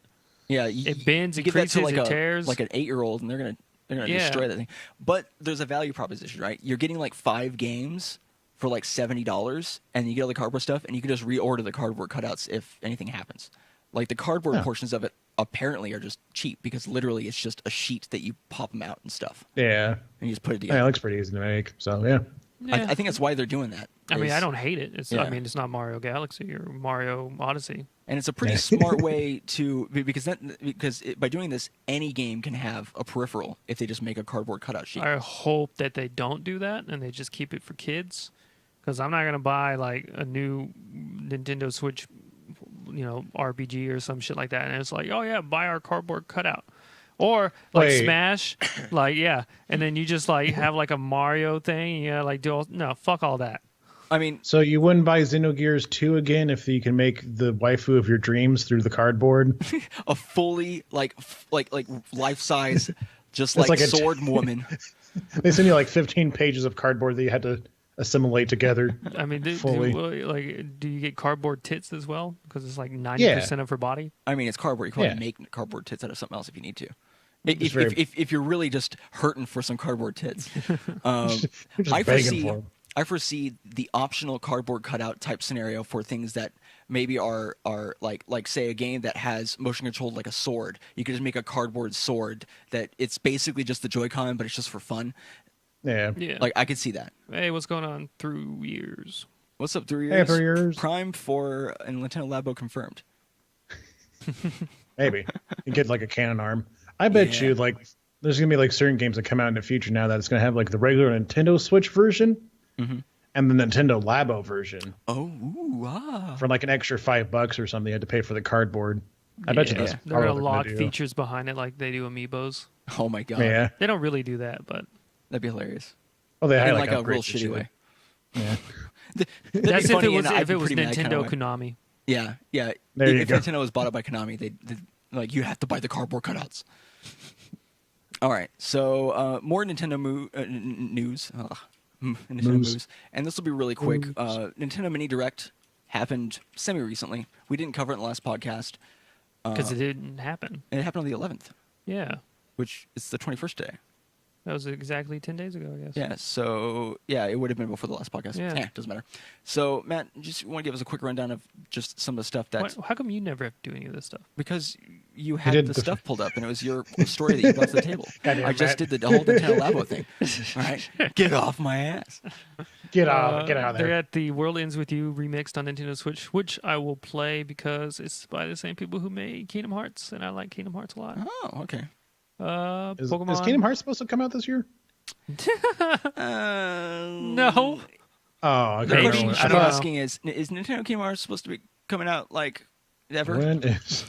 Yeah, it bends, it creases, it tears. Like an 8-year-old, and they're gonna destroy that thing. But there's a value proposition, right? You're getting like 5 games for like $70, and you get all the cardboard stuff, and you can just reorder the cardboard cutouts if anything happens. Like the cardboard portions of it apparently are just cheap because literally it's just a sheet that you pop them out and stuff. Yeah. And you just put it together. Yeah, it looks pretty easy to make. So, yeah. I think that's why they're doing that. I mean, I don't hate it. I mean, it's not Mario Galaxy or Mario Odyssey. And it's a pretty smart way to because by doing this, any game can have a peripheral if they just make a cardboard cutout sheet. I hope that they don't do that and they just keep it for kids, because I'm not going to buy like a new Nintendo Switch RPG or some shit like that, and it's like, oh yeah, buy our cardboard cutout, or like Smash, and then you just like have like a Mario thing, fuck all that. I mean, so you wouldn't buy Xenogears 2 again if you can make the waifu of your dreams through the cardboard? A fully like life size, just like sword woman. They send you like 15 pages of cardboard that you had to assimilate together. I mean, do you get cardboard tits as well? Because it's like 90% of her body. I mean, it's cardboard. You can probably make cardboard tits out of something else if you need to. If you're really just hurting for some cardboard tits, I foresee the optional cardboard cutout type scenario for things that maybe are like say a game that has motion controlled like a sword. You could just make a cardboard sword that it's basically just the Joy-Con, but it's just for fun. Yeah. Like, I could see that. Hey, what's going on? Through years. What's up, Through Years? Hey, Through Years. Prime for and Nintendo Labo confirmed. Maybe. You get, like, a cannon arm. I bet you, like, there's going to be, like, certain games that come out in the future now that it's going to have, like, the regular Nintendo Switch version and the Nintendo Labo version. Oh, For, like, an extra $5 or something, you had to pay for the cardboard. I bet you that's they're going to lock features behind it like they do Amiibos. Oh, my God. Yeah. They don't really do that, but... That'd be hilarious. Oh, they like a real shitty way. Yeah. That's if it was Nintendo Konami. Yeah. There you If go. Nintendo was bought up by Konami, they like you have to buy the cardboard cutouts. All right, so more Nintendo news. Nintendo news, and this will be really quick. Nintendo Mini Direct happened semi-recently. We didn't cover it in the last podcast. Because it didn't happen. And it happened on the 11th, Yeah. which is the 21st today. That was exactly 10 days ago, I guess. Yeah, so, yeah, it would have been before the last podcast. Yeah. Doesn't matter. So, Matt, just want to give us a quick rundown of just some of the stuff that... How come you never have to do any of this stuff? Because you had the stuff pulled up, and it was your story that you brought to the table. I just did the whole Nintendo Labo thing. All right? Get off my ass. Get out of there. They're at the World Ends With You remixed on Nintendo Switch, which I will play because it's by the same people who made Kingdom Hearts, and I like Kingdom Hearts a lot. Oh, okay. Is Pokemon. Kingdom Hearts supposed to come out this year? No. Oh, okay. The question you I should be don't know. asking is Nintendo Kingdom Hearts supposed to be coming out, like, ever? When is...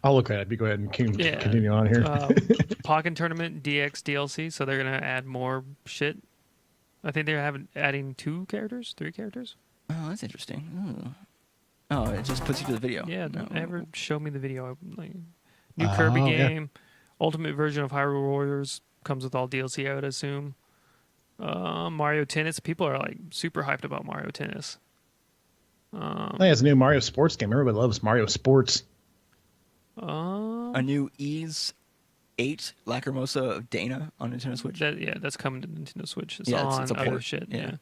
I'll look at it. You go ahead and Yeah. continue on here. Pokken Tournament DX DLC, so they're going to add more shit. I think they're adding 3 characters. Oh, that's interesting. Oh, it just puts you to the video. Yeah, don't ever show me the video. Like, new Oh, Kirby yeah. game, ultimate version of Hyrule Warriors comes with all DLC, I would assume. Mario Tennis. People are like super hyped about Mario Tennis. I think it's a new Mario Sports game. Everybody loves Mario Sports. A new Ease 8 Lacrimosa of Dana on Nintendo Switch. That's coming to Nintendo Switch. It's Yeah, on it's a other port. shit. Yeah.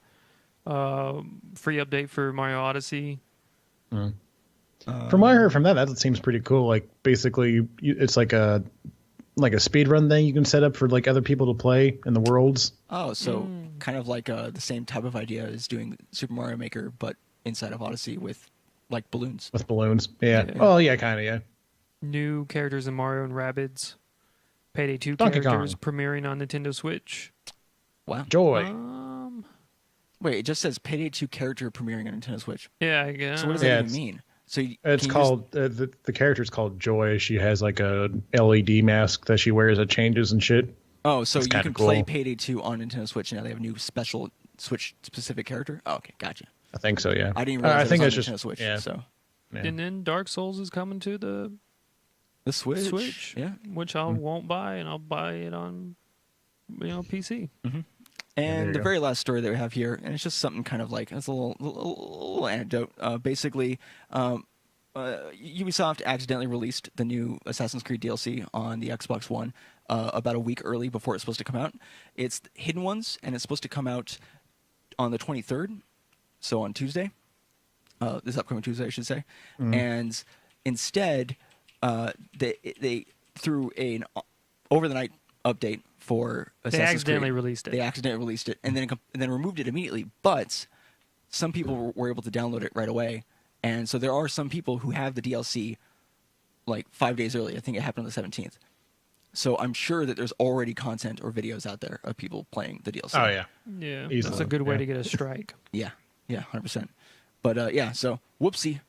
Yeah. Free update for Mario Odyssey. From what I heard from that seems pretty cool. Like basically, it's like a speed run thing you can set up for like other people to play in the worlds. Oh, so kind of like the same type of idea as doing Super Mario Maker, but inside of Odyssey with like balloons. With balloons. Yeah. Yeah. Oh, yeah, kind of, yeah. New characters in Mario and Rabbids. Payday 2 Donkey characters Kong. premiering on Nintendo Switch. Wow. Joy. Wait, it just says Payday 2 character premiering on Nintendo Switch. Yeah, I guess. So what does Yeah, that even it's- mean? So It's called, the character's called Joy. She has like a LED mask that she wears that changes and shit. Oh, so It's you kinda can play cool. Payday 2 on Nintendo Switch, and now they have a new special Switch-specific character? Oh, okay, gotcha. I think so, yeah. I didn't realize I it think was it's on just, Nintendo Switch, yeah. so... Yeah. And then Dark Souls is coming to the The Switch? Switch, Yeah. which I won't buy, and I'll buy it on PC. And you the go. very last story that we have here, and it's just something kind of like, it's a little anecdote. Basically, Ubisoft accidentally released the new Assassin's Creed DLC on the Xbox One about a week early before it's supposed to come out. It's Hidden Ones, and it's supposed to come out on the 23rd, so on Tuesday. This upcoming Tuesday, I should say. And instead, they threw an over-the-night update for Assassin's Creed. accidentally released it. They accidentally released it, and then removed it immediately. But some people were able to download it right away, and so there are some people who have the DLC like 5 days early. I think it happened on the 17th. So I'm sure that there's already content or videos out there of people playing the DLC. Oh, yeah. Yeah, that's Easily, a good way yeah. to get a strike. Yeah, 100%. But yeah, so whoopsie.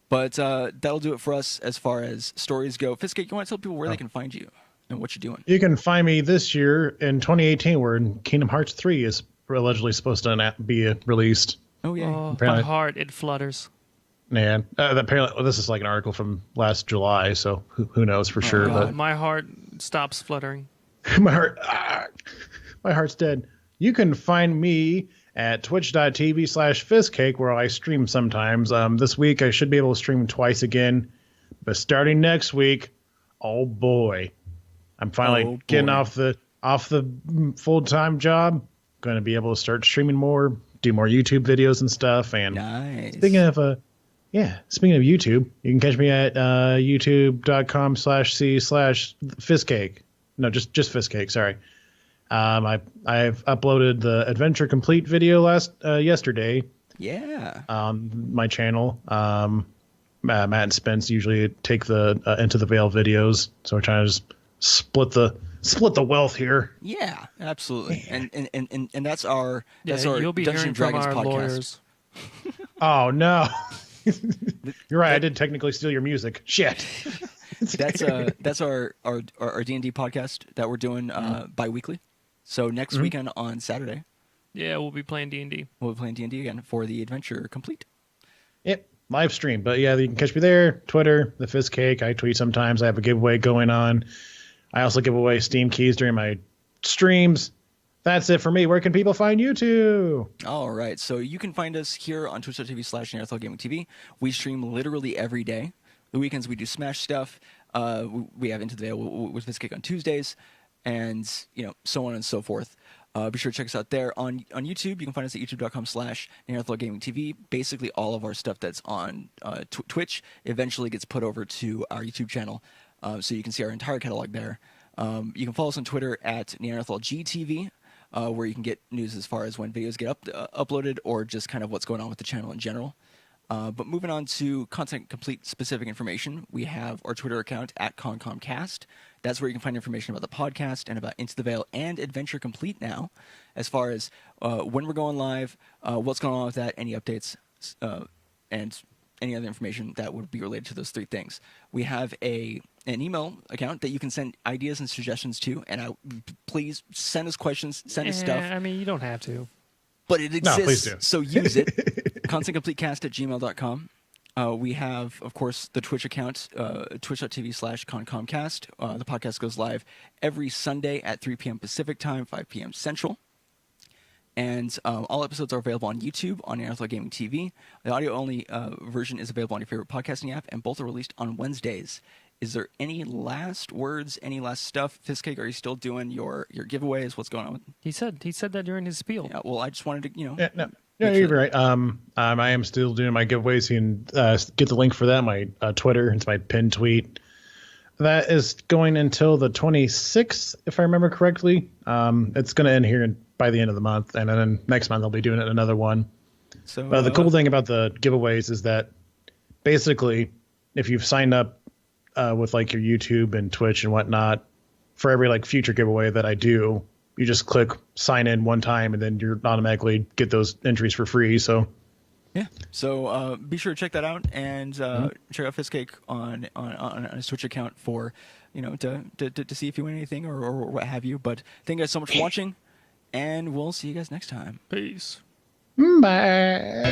But that'll do it for us as far as stories go. Fiskate, you want to tell people where they can find you and what you're doing? You can find me this year in 2018 where Kingdom Hearts 3 is allegedly supposed to be released. Oh, yeah. Oh, my Apparently- heart, it flutters. Man, apparently this is like an article from last July, so who knows for sure. Oh, But my heart stops fluttering. my heart's dead. You can find me at twitch.tv/fistcake where I stream sometimes. This week I should be able to stream twice again, but starting next week, oh boy, I'm finally getting off the full-time job. Going to be able to start streaming more, do more YouTube videos and stuff. And Nice. speaking of YouTube, you can catch me at youtube.com/c/fistcake. No, just fistcake. Sorry. I've uploaded the Adventure Complete video yesterday Yeah. on my channel. Matt and Spence usually take the Into the Veil videos, so we're trying to just split the wealth here. Yeah, absolutely. And that's our You'll be Dungeons hearing and from Dragons our podcast. lawyers. Oh no. You're right. I did technically steal your music. Shit. That's our D&D podcast that we're doing bi-weekly. So next weekend on Saturday, Yeah, we'll be playing D&D. we'll be playing D&D again for the Adventure Complete. Yep. live stream. But yeah, you can catch me there. Twitter, the Fizz Cake. I tweet sometimes. I have a giveaway going on. I also give away Steam keys during my streams. That's it for me. Where can people find you two? All right. So you can find us here on twitch.tv/NearthelGamingTV. We stream literally every day. The weekends we do Smash stuff. We have Into the Veil with Fizz Cake on Tuesdays, and so on and so forth. Be sure to check us out there on YouTube. You can find us at youtube.com/NearthelGamingTV. Basically, all of our stuff that's on Twitch eventually gets put over to our YouTube channel, so you can see our entire catalog there. You can follow us on Twitter at NeanderthalGTV. Where you can get news as far as when videos get uploaded or just kind of what's going on with the channel in general. But moving on to content complete specific information, we have our Twitter account at ConcomCast. That's where you can find information about the podcast and about Into the Veil and Adventure Complete now, as far as when we're going live, what's going on with that, any updates, and any other information that would be related to those three things. We have an email account that you can send ideas and suggestions to, and please send us questions, send us stuff. I mean, you don't have to. But it exists, no, please do. So use it. ContentCompleteCast@gmail.com. We have, of course, the Twitch account, twitch.tv/ConcomCast. The podcast goes live every Sunday at 3 p.m. Pacific time, 5 p.m. Central. And all episodes are available on YouTube, on Neanderthal Gaming TV. The audio-only version is available on your favorite podcasting app, and both are released on Wednesdays. Is there any last words, any last stuff? Fizzcake, are you still doing your giveaways? What's going on? He said that during his spiel. Yeah, well, I just wanted to, Yeah, you're right. I am still doing my giveaways. You can get the link for that. My Twitter, it's my pinned tweet. That is going until the 26th, if I remember correctly. It's going to end here by the end of the month, and then next month I'll be doing another one. So the cool thing about the giveaways is that basically, if you've signed up with like your YouTube and Twitch and whatnot, for every like future giveaway that I do, you just click sign in one time, and then you automatically get those entries for free. So yeah, so be sure to check that out, and check out Fizzcake on his Twitch account for to see if you win anything or what have you. But thank you guys so much for watching, and we'll see you guys next time. Peace. Bye.